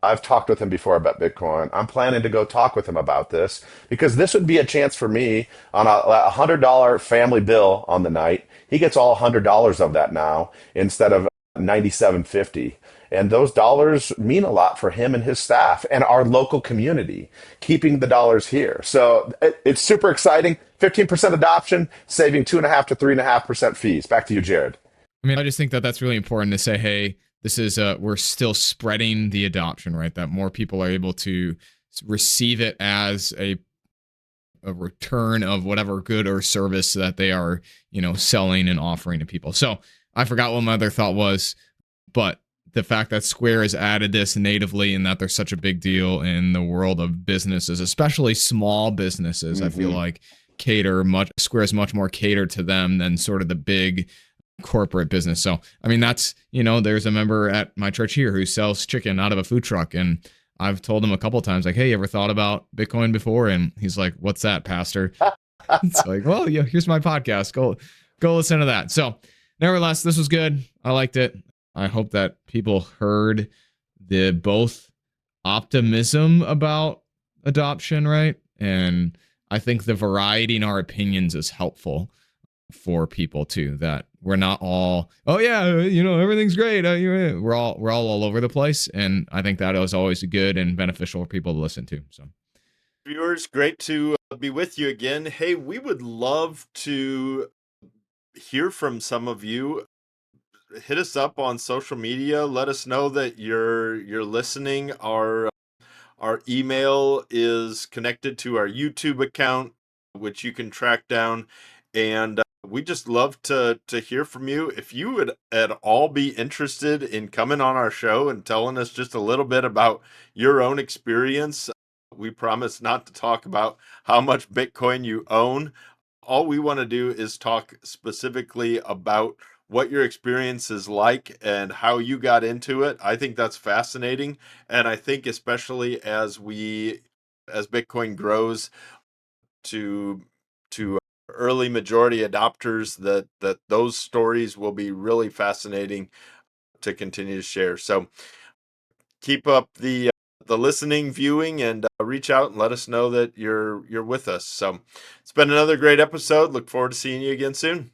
I've talked with him before about Bitcoin. I'm planning to go talk with him about this because this would be a chance for me on a $100 family bill on the night. He gets all $100 of that now instead of 97.50. And those dollars mean a lot for him and his staff and our local community, keeping the dollars here. So it's super exciting. 15% adoption, saving 2.5 to 3.5% fees. Back to you, Jared. I mean, I just think that that's really important to say, hey, this is we're still spreading the adoption, right? That more people are able to receive it as a return of whatever good or service that they are, selling and offering to people. So I forgot what my other thought was, but the fact that Square has added this natively and that they're such a big deal in the world of businesses, especially small businesses, I feel like Square is much more catered to them than sort of the big corporate business. So, I mean, that's, there's a member at my church here who sells chicken out of a food truck. And I've told him a couple of times, like, hey, you ever thought about Bitcoin before? And he's like, what's that, pastor? It's like, well, yeah, here's my podcast. Go listen to that. So, nevertheless, this was good. I liked it. I hope that people heard the both optimism about adoption, right? And I think the variety in our opinions is helpful for people too, that we're not all, oh yeah, everything's great. We're all over the place. And I think that is always good and beneficial for people to listen to. So, viewers, great to be with you again. Hey, we would love to hear from some of you. Hit us up on social media. Let us know that you're listening. Our email is connected to our YouTube account, which you can track down, and we just love to hear from you. If you would at all be interested in coming on our show and telling us just a little bit about your own experience, we promise not to talk about how much Bitcoin you own. All we want to do is talk specifically about what your experience is like and how you got into it. I think that's fascinating. And I think especially as Bitcoin grows to early majority adopters, that those stories will be really fascinating to continue to share. So keep up the listening, viewing, and reach out and let us know that you're with us. So it's been another great episode. Look forward to seeing you again soon.